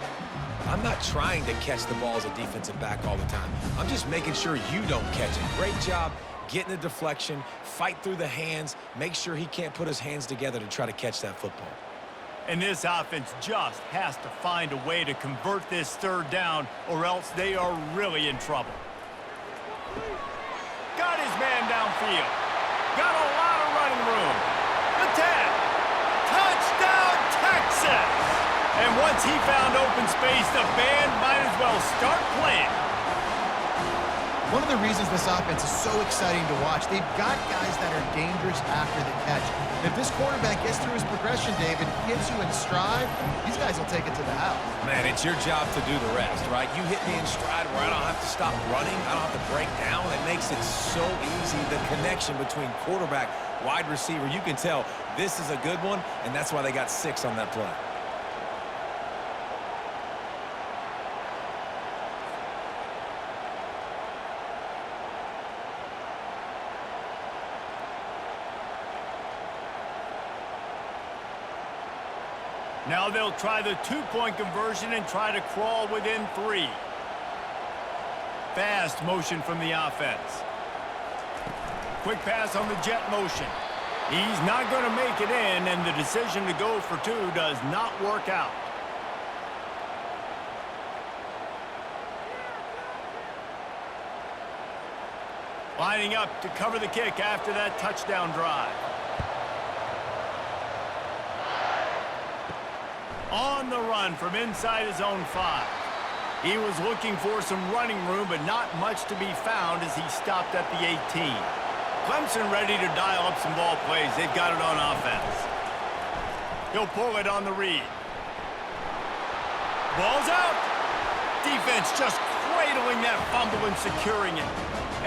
I'm not trying to catch the ball as a defensive back all the time. I'm just making sure you don't catch it. Great job getting the deflection, fight through the hands, make sure he can't put his hands together to try to catch that football. And this offense just has to find a way to convert this third down, or else they are really in trouble. Got his man downfield. Got a lot of running room. The tag. Touchdown, Texas! And once he found open space, the band might as well start playing. One of the reasons this offense is so exciting to watch, they've got guys that are dangerous after the catch. And if this quarterback gets through his progression, David, gets you in stride, these guys will take it to the house. Man, it's your job to do the rest, right? You hit me in stride where I don't have to stop running. I don't have to break down. It makes it so easy, the connection between quarterback, wide receiver. You can tell this is a good one, and that's why they got 6 on that play. Now they'll try the two-point conversion and try to crawl within 3. Fast motion from the offense. Quick pass on the jet motion. He's not going to make it in, and the decision to go for 2 does not work out. Lining up to cover the kick after that touchdown drive. On the run from inside his own 5. He was looking for some running room, but not much to be found as he stopped at the 18. Clemson ready to dial up some ball plays. They've got it on offense. He'll pull it on the read. Ball's out. Defense just cradling that fumble and securing it.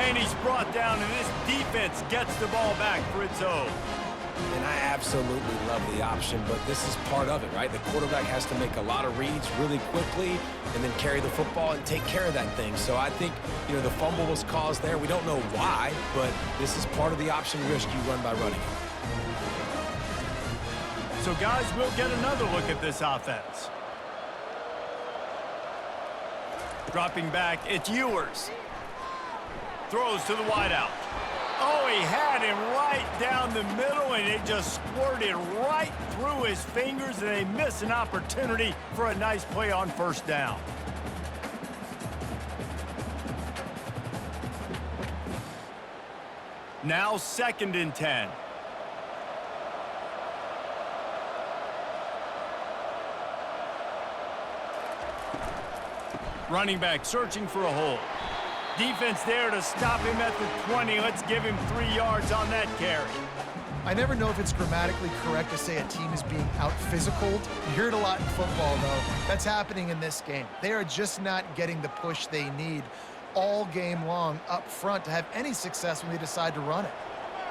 And he's brought down, and this defense gets the ball back for its own. And I absolutely love the option, but this is part of it, right? The quarterback has to make a lot of reads really quickly and then carry the football and take care of that thing. So I think, the fumble was caused there. We don't know why, but this is part of the option risk you run by running. So, guys, we'll get another look at this offense. Dropping back, it's Ewers. Throws to the wideout. Oh, he had him right down the middle, and it just squirted right through his fingers, and they miss an opportunity for a nice play on first down. Now 2nd and 10. Running back searching for a hole. Defense there to stop him at the 20. Let's give him 3 yards on that carry. I never know if it's grammatically correct to say a team is being out-physicaled. You hear it a lot in football, though. That's happening in this game. They are just not getting the push they need all game long up front to have any success when they decide to run it.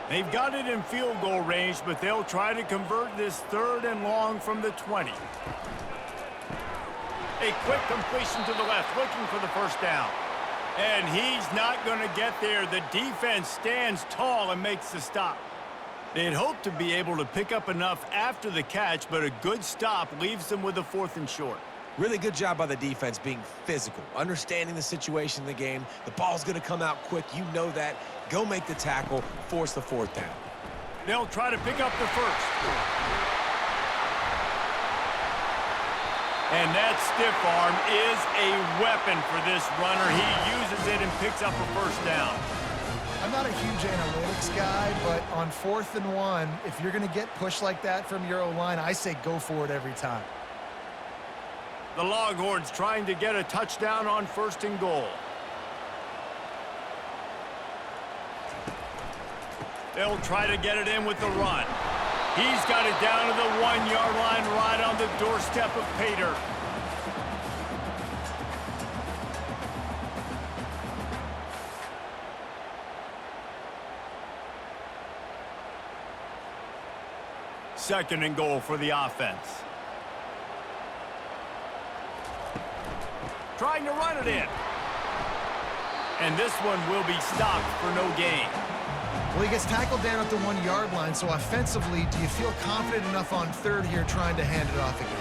They've got it in field goal range, but they'll try to convert this 3rd and long from the 20. A quick completion to the left, looking for the first down. And he's not going to get there. The defense stands tall and makes the stop. They'd hoped to be able to pick up enough after the catch, but a good stop leaves them with a 4th and short. Really good job by the defense being physical, understanding the situation in the game. The ball's going to come out quick. You know that. Go make the tackle, force the 4th down. They'll try to pick up the 1st. And that stiff arm is a weapon for this runner. He uses it and picks up a 1st down. I'm not a huge analytics guy, but on 4th and 1, if you're going to get pushed like that from your O-line, I say go for it every time. The LongHorns trying to get a touchdown on 1st and goal. They'll try to get it in with the run. He's got it down to the 1-yard line right on the doorstep of Pater. Second and goal for the offense. Trying to run it in. And this one will be stopped for no gain. Well, he gets tackled down at the 1-yard line, so offensively, do you feel confident enough on third here trying to hand it off again?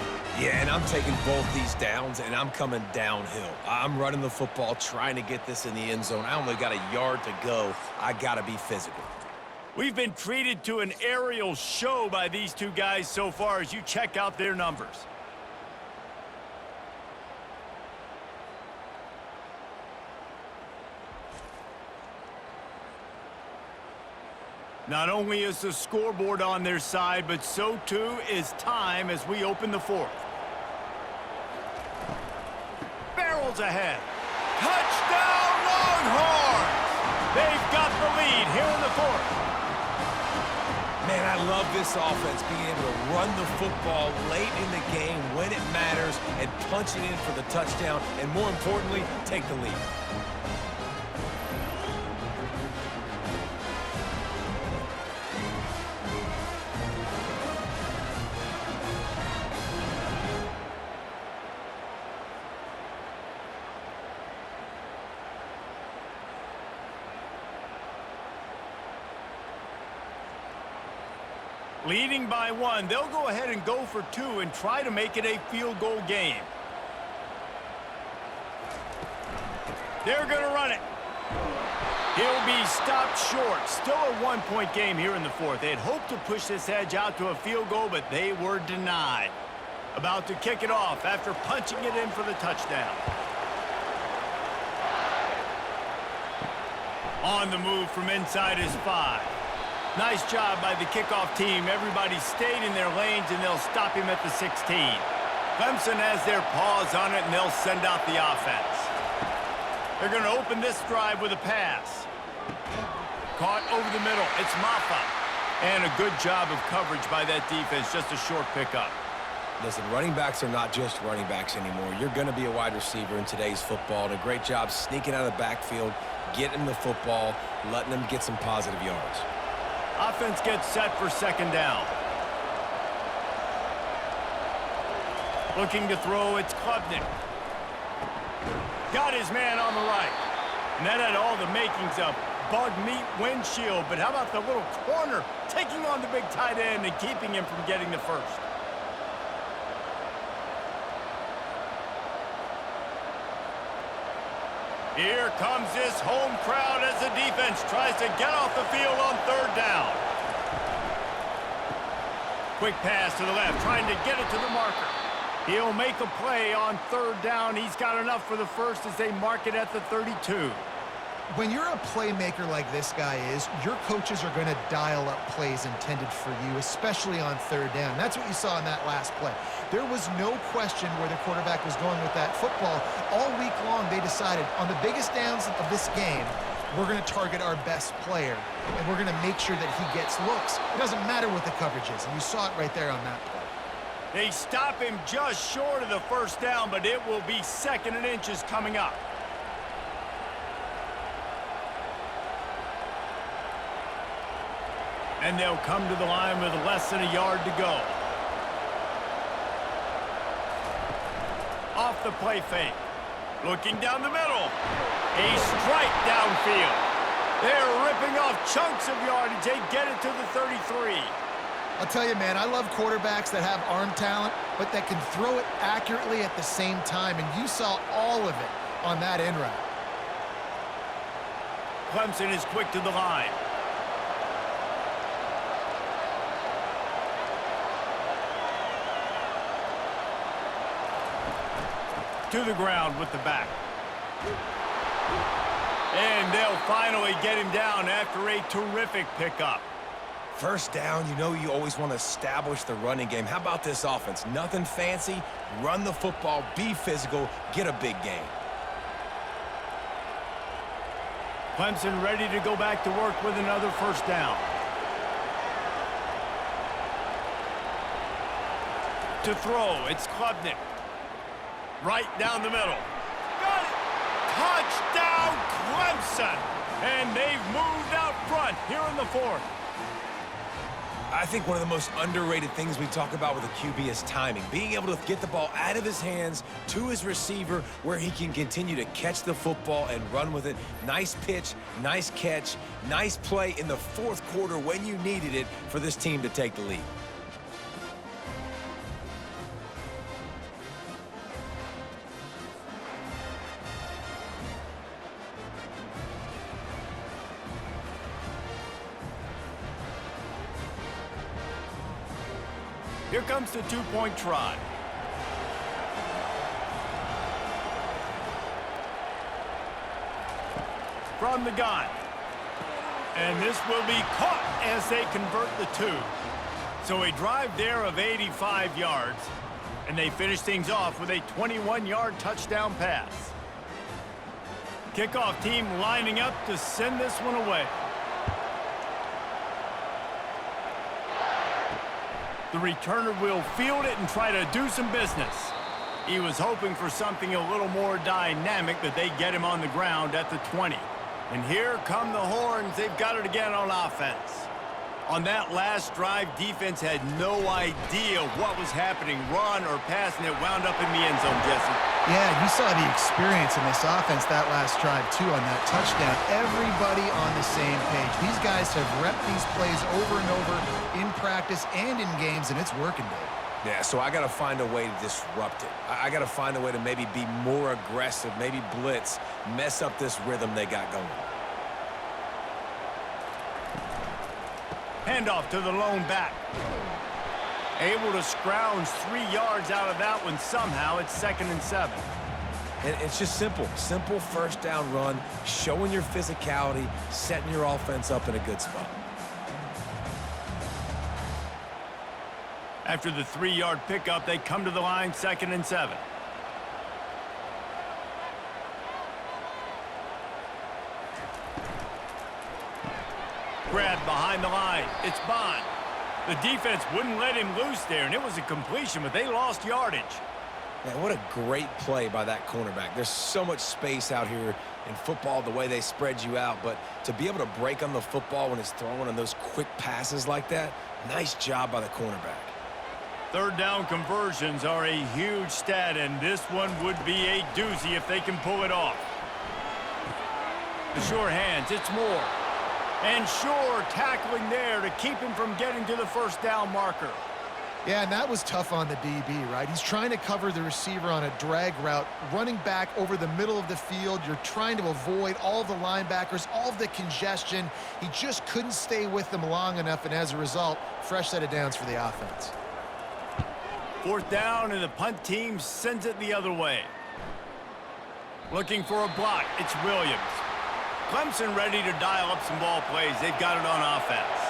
Yeah, and I'm taking both these downs, and I'm coming downhill. I'm running the football, trying to get this in the end zone. I only got a yard to go. I got to be physical. We've been treated to an aerial show by these two guys so far as you check out their numbers. Not only is the scoreboard on their side, but so too is time as we open the fourth. Barrels ahead. Touchdown, Longhorns! They've got the lead here in the fourth. Man, I love this offense, being able to run the football late in the game when it matters and punch it in for the touchdown, and more importantly, take the lead. Leading by 1, they'll go ahead and go for 2 and try to make it a field goal game. They're going to run it. He'll be stopped short. Still a 1-point game here in the fourth. They had hoped to push this edge out to a field goal, but they were denied. About to kick it off after punching it in for the touchdown. On the move from inside his 5. Nice job by the kickoff team. Everybody stayed in their lanes, and they'll stop him at the 16. Clemson has their paws on it, and they'll send out the offense. They're going to open this drive with a pass. Caught over the middle. It's Maffa. And a good job of coverage by that defense. Just a short pickup. Listen, running backs are not just running backs anymore. You're going to be a wide receiver in today's football. And a great job sneaking out of the backfield, getting the football, letting them get some positive yards. Offense gets set for second down. Looking to throw, it's Klubnik. Got his man on the right. And that had all the makings of bug meat windshield. But how about the little corner taking on the big tight end and keeping him from getting the first? Here comes this home crowd as the defense tries to get off the field on third down. Quick pass to the left, trying to get it to the marker. He'll make a play on third down. He's got enough for the first as they mark it at the 32. When you're a playmaker like this guy is, your coaches are going to dial up plays intended for you, especially on third down. That's what you saw in that last play. There was no question where the quarterback was going with that football. All week long, they decided on the biggest downs of this game, we're going to target our best player, and we're going to make sure that he gets looks. It doesn't matter what the coverage is, and you saw it right there on that play. They stop him just short of the first down, but it will be second and inches coming up. And they'll come to the line with less than a yard to go. Off the play fake. Looking down the middle. A strike downfield. They're ripping off chunks of yardage. They get it to the 33. I'll tell you, man, I love quarterbacks that have arm talent, but that can throw it accurately at the same time, and you saw all of it on that in route. Clemson is quick to the line. To the ground with the back. And they'll finally get him down after a terrific pickup. First down, you know you always want to establish the running game. How about this offense? Nothing fancy. Run the football, be physical, get a big gain. Clemson ready to go back to work with another first down. to throw. It's Klubnik. Right down the middle. Got it! Touchdown, Clemson! And they've moved out front here in the fourth. I think one of the most underrated things we talk about with a QB is timing. Being able to get the ball out of his hands to his receiver where he can continue to catch the football and run with it. Nice pitch, nice catch, nice play in the fourth quarter when you needed it for this team to take the lead. Here comes the two-point try. From the gun. And this will be caught as they convert the two. So a drive there of 85 yards. And they finish things off with a 21-yard touchdown pass. Kickoff team lining up to send this one away. The returner will field it and try to do some business. He was hoping for something a little more dynamic, but they get him on the ground at the 20. And here come the Horns. They've got it again on offense. On that last drive, defense had no idea what was happening, run or pass, and it wound up in the end zone, Jesse. Yeah, you saw the experience in this offense that last drive, too, on that touchdown. Everybody on the same page. These guys have repped these plays over and over in practice and in games, and it's working, Dave. Yeah, so I got to find a way to disrupt it. I got to find a way to maybe be more aggressive, maybe blitz, mess up this rhythm they got going. Handoff to the lone back. Able to scrounge 3 yards out of that one somehow. It's 2nd and 7. And it's just simple. Simple first down run, showing your physicality, setting your offense up in a good spot. After the 3-yard pickup, they come to the line, 2nd and 7. Grab behind the line. It's Bond. The defense wouldn't let him loose there, and it was a completion, but they lost yardage. Man, what a great play by that cornerback. There's so much space out here in football, the way they spread you out, but to be able to break on the football when it's thrown on those quick passes like that, nice job by the cornerback. Third down conversions are a huge stat, and this one would be a doozy if they can pull it off. The sure hands, it's Moore. And Shore tackling there to keep him from getting to the first down marker. Yeah, and that was tough on the DB, right? He's trying to cover the receiver on a drag route, running back over the middle of the field. You're trying to avoid all the linebackers, all of the congestion. He just couldn't stay with them long enough, and as a result, fresh set of downs for the offense. Fourth down, and the punt team sends it the other way. Looking for a block, it's Williams. Clemson ready to dial up some ball plays. They've got it on offense.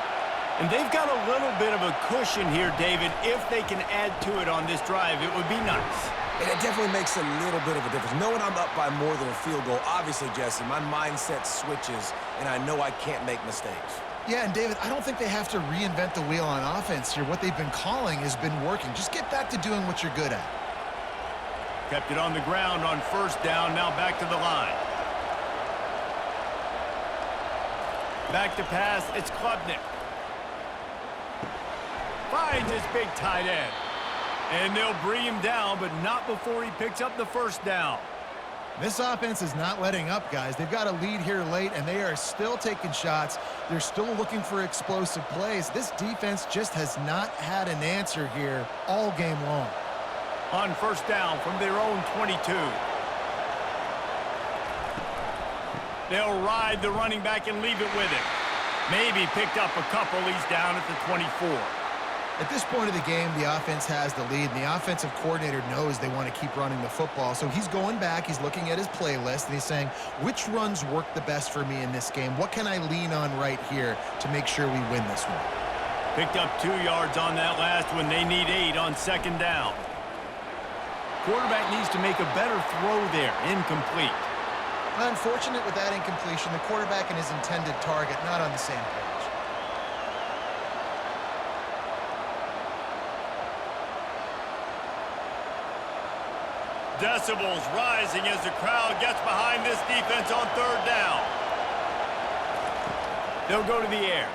And they've got a little bit of a cushion here, David. If they can add to it on this drive, it would be nice. And it definitely makes a little bit of a difference. Knowing I'm up by more than a field goal, obviously, Jesse, my mindset switches, and I know I can't make mistakes. Yeah, and David, I don't think they have to reinvent the wheel on offense here. What they've been calling has been working. Just get back to doing what you're good at. Kept it on the ground on first down, now back to the line. Back to pass, it's Klubnik. Finds his big tight end. And they'll bring him down, but not before he picks up the first down. This offense is not letting up, guys. They've got a lead here late, and they are still taking shots. They're still looking for explosive plays. This defense just has not had an answer here all game long. On first down from their own 22. They'll ride the running back and leave it with him. Maybe picked up a couple. He's down at the 24. At this point of the game, the offense has the lead, and the offensive coordinator knows they want to keep running the football. So he's going back, he's looking at his playlist, and he's saying, which runs work the best for me in this game? What can I lean on right here to make sure we win this one? Picked up 2 yards on that last one. They need 8 on second down. Quarterback needs to make a better throw there. Incomplete. Unfortunate with that incompletion, the quarterback and his intended target not on the same page. Decibels rising as the crowd gets behind this defense on third down. They'll go to the air.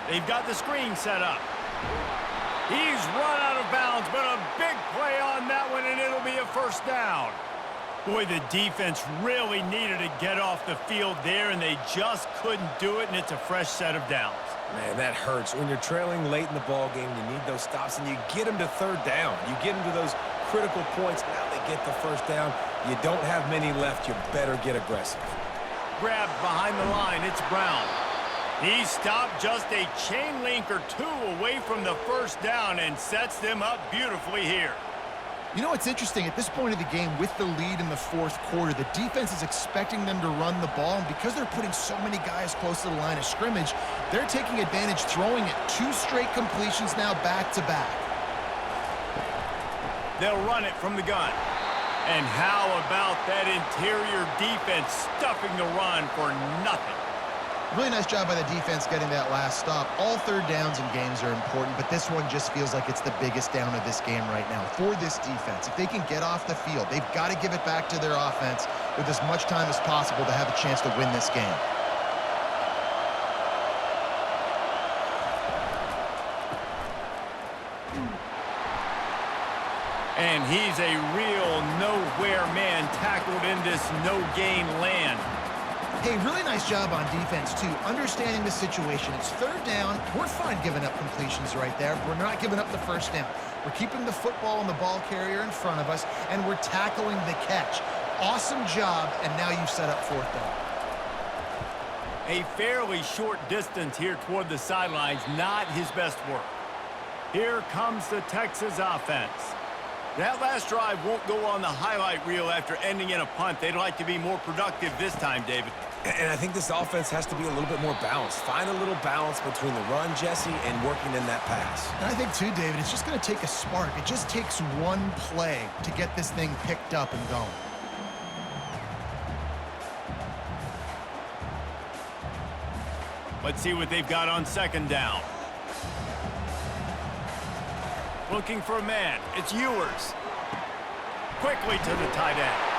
They've got the screen set up. He's run out of bounds, but a big play on that one, and it'll be a first down. Boy, the defense really needed to get off the field there, and they just couldn't do it, and it's a fresh set of downs. Man, that hurts. When you're trailing late in the ball game, you need those stops, and you get them to third down. You get them to those critical points. Now they get the first down. You don't have many left. You better get aggressive. Grabbed behind the line. It's Brown. He stopped just a chain link or two away from the first down and sets them up beautifully here. You know what's interesting? At this point of the game, with the lead in the fourth quarter, the defense is expecting them to run the ball, and because they're putting so many guys close to the line of scrimmage, they're taking advantage, throwing it 2 straight completions now back-to-back. They'll run it from the gun. And how about that interior defense stuffing the run for nothing? Really nice job by the defense getting that last stop. All third downs in games are important, but this one just feels like it's the biggest down of this game right now for this defense. If they can get off the field, they've got to give it back to their offense with as much time as possible to have a chance to win this game. And he's a real nowhere man tackled in this no-gain land. Hey, really nice job on defense, too, understanding the situation. It's third down. We're fine giving up completions right there. We're not giving up the first down. We're keeping the football and the ball carrier in front of us, and we're tackling the catch. Awesome job, and now you've set up fourth down. A fairly short distance here toward the sidelines, not his best work. Here comes the Texas offense. That last drive won't go on the highlight reel after ending in a punt. They'd like to be more productive this time, David. And I think this offense has to be a little bit more balanced. Find a little balance between the run, Jesse, and working in that pass. And I think, too, David, it's just going to take a spark. It just takes one play to get this thing picked up and going. Let's see what they've got on second down. Looking for a man. It's Ewers. Quickly to the tight end.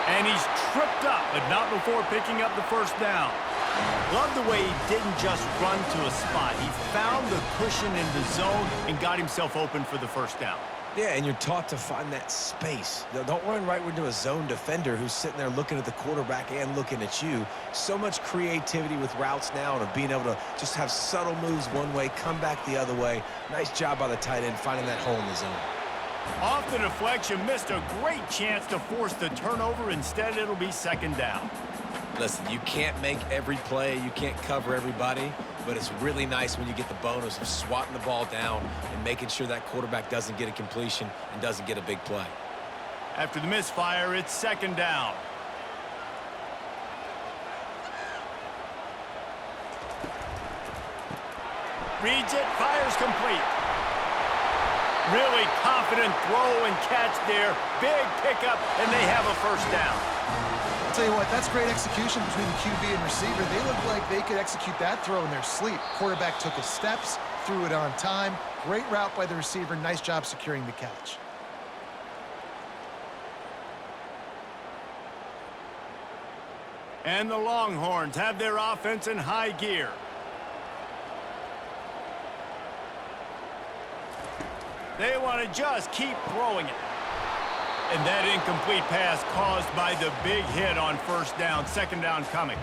And he's tripped up, but not before picking up the first down. Love the way he didn't just run to a spot. He found the cushion in the zone and got himself open for the first down. Yeah, and you're taught to find that space. Don't run right into a zone defender who's sitting there looking at the quarterback and looking at you. So much creativity with routes now and of being able to just have subtle moves one way, come back the other way. Nice job by the tight end finding that hole in the zone. Off the deflection, missed a great chance to force the turnover. Instead, it'll be second down. Listen, you can't make every play, you can't cover everybody, but it's really nice when you get the bonus of swatting the ball down and making sure that quarterback doesn't get a completion and doesn't get a big play. After the misfire, it's second down. Reads it, fires complete. Really confident throw and catch there. Big pickup, and they have a first down. I'll tell you what, that's great execution between the QB and receiver. They look like they could execute that throw in their sleep. Quarterback took his steps, threw it on time. Great route by the receiver. Nice job securing the catch. And the Longhorns have their offense in high gear. They want to just keep throwing it. And that incomplete pass caused by the big hit on first down. Second down coming.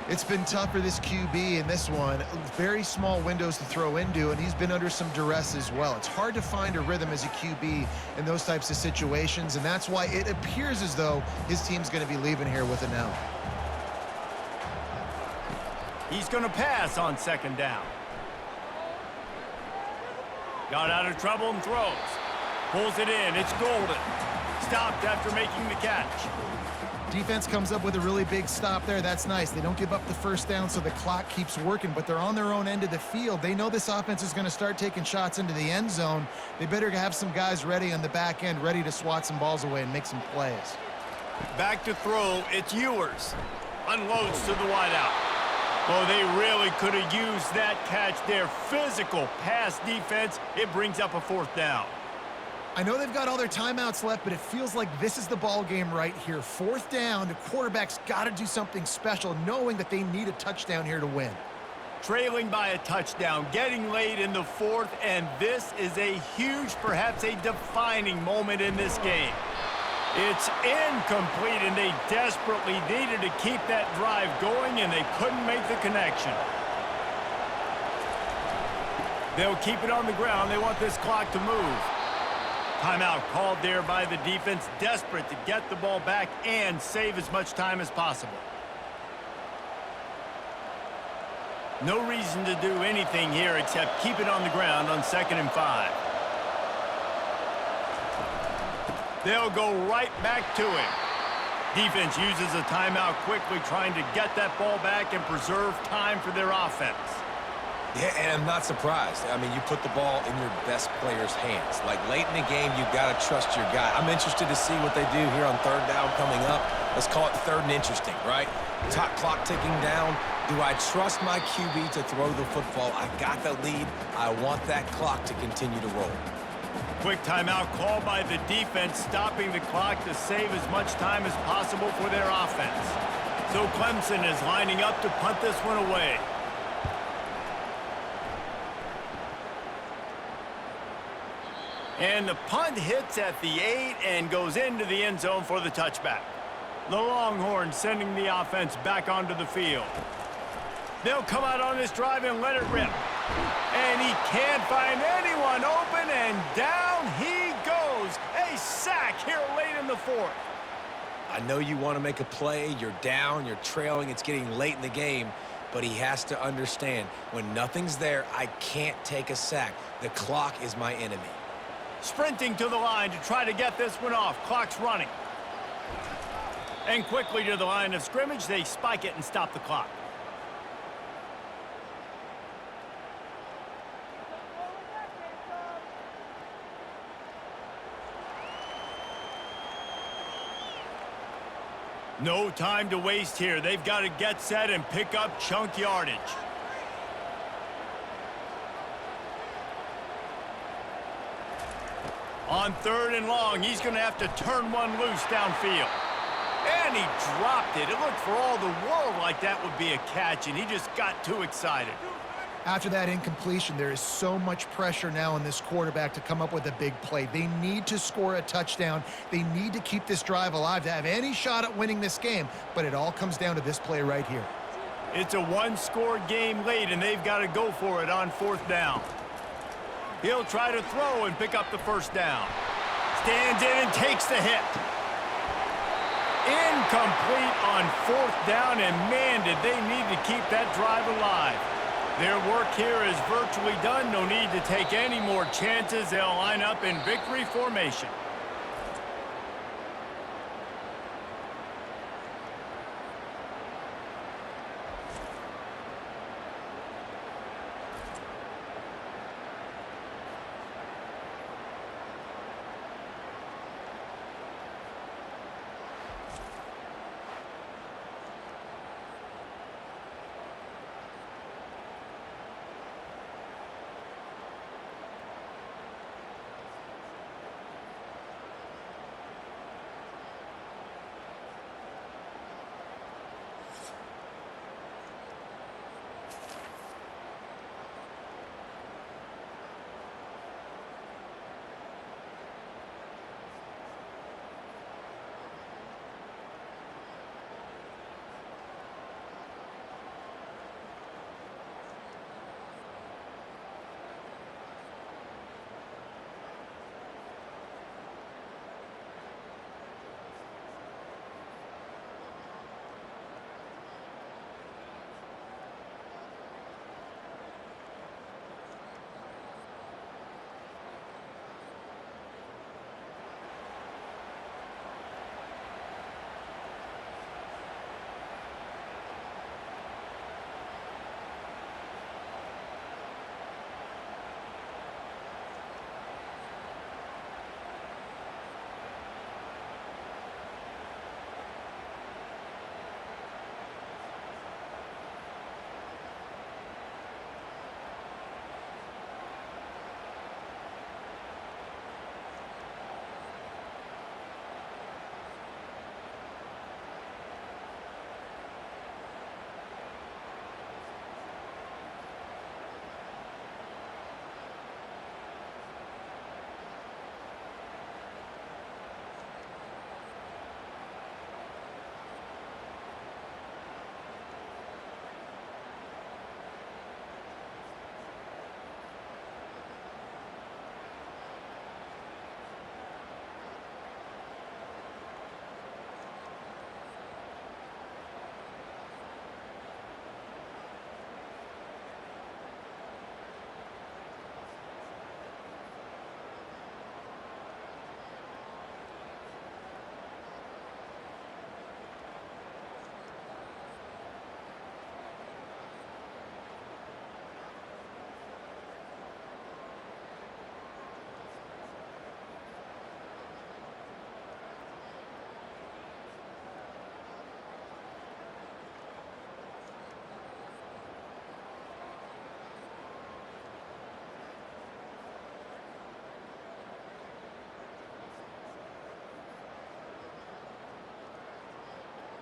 It's been tough for this QB in this one. Very small windows to throw into, and he's been under some duress as well. It's hard to find a rhythm as a QB in those types of situations, and that's why it appears as though his team's going to be leaving here with an L. He's going to pass on second down. Got out of trouble and throws. Pulls it in. It's Golden. Stopped after making the catch. Defense comes up with a really big stop there. That's nice. They don't give up the first down, so the clock keeps working, but they're on their own end of the field. They know this offense is going to start taking shots into the end zone. They better have some guys ready on the back end, ready to swat some balls away and make some plays. Back to throw. It's Ewers. Unloads to the wideout. Oh, they really could have used that catch there. Physical pass defense. It brings up a fourth down. I know they've got all their timeouts left, but it feels like this is the ball game right here. 4th down, the quarterback's got to do something special, knowing that they need a touchdown here to win. Trailing by a touchdown, getting late in the 4th, and this is a huge, perhaps a defining moment in this game. It's incomplete, and they desperately needed to keep that drive going, and they couldn't make the connection. They'll keep it on the ground. They want this clock to move. Timeout called there by the defense, desperate to get the ball back and save as much time as possible. No reason to do anything here except keep it on the ground on 2nd and 5. They'll go right back to him. Defense uses a timeout quickly, trying to get that ball back and preserve time for their offense. Yeah, and I'm not surprised. I mean, you put the ball in your best player's hands. Like, late in the game, you've got to trust your guy. I'm interested to see what they do here on 3rd down coming up. Let's call it 3rd and interesting, right? Top clock ticking down. Do I trust my QB to throw the football? I got the lead. I want that clock to continue to roll. Quick timeout called by the defense, stopping the clock to save as much time as possible for their offense. So Clemson is lining up to punt this one away. And the punt hits at the 8 and goes into the end zone for the touchback. The Longhorns sending the offense back onto the field. They'll come out on this drive and let it rip. And he can't find anyone open, and down he goes. A sack here late in the 4th. I know you want to make a play. You're down, you're trailing, it's getting late in the game. But he has to understand, when nothing's there, I can't take a sack. The clock is my enemy. Sprinting to the line to try to get this one off. Clock's running. And quickly to the line of scrimmage, they spike it and stop the clock. No time to waste here. They've got to get set and pick up chunk yardage. On 3rd and long, he's going to have to turn one loose downfield. And he dropped it. It looked for all the world like that would be a catch, and he just got too excited. After that incompletion, there is so much pressure now on this quarterback to come up with a big play. They need to score a touchdown. They need to keep this drive alive to have any shot at winning this game, but it all comes down to this play right here. It's a one-score game late, and they've got to go for it on 4th down. He'll try to throw and pick up the 1st down. Stands in and takes the hit. Incomplete on 4th down, and man, did they need to keep that drive alive. Their work here is virtually done. No need to take any more chances. They'll line up in victory formation.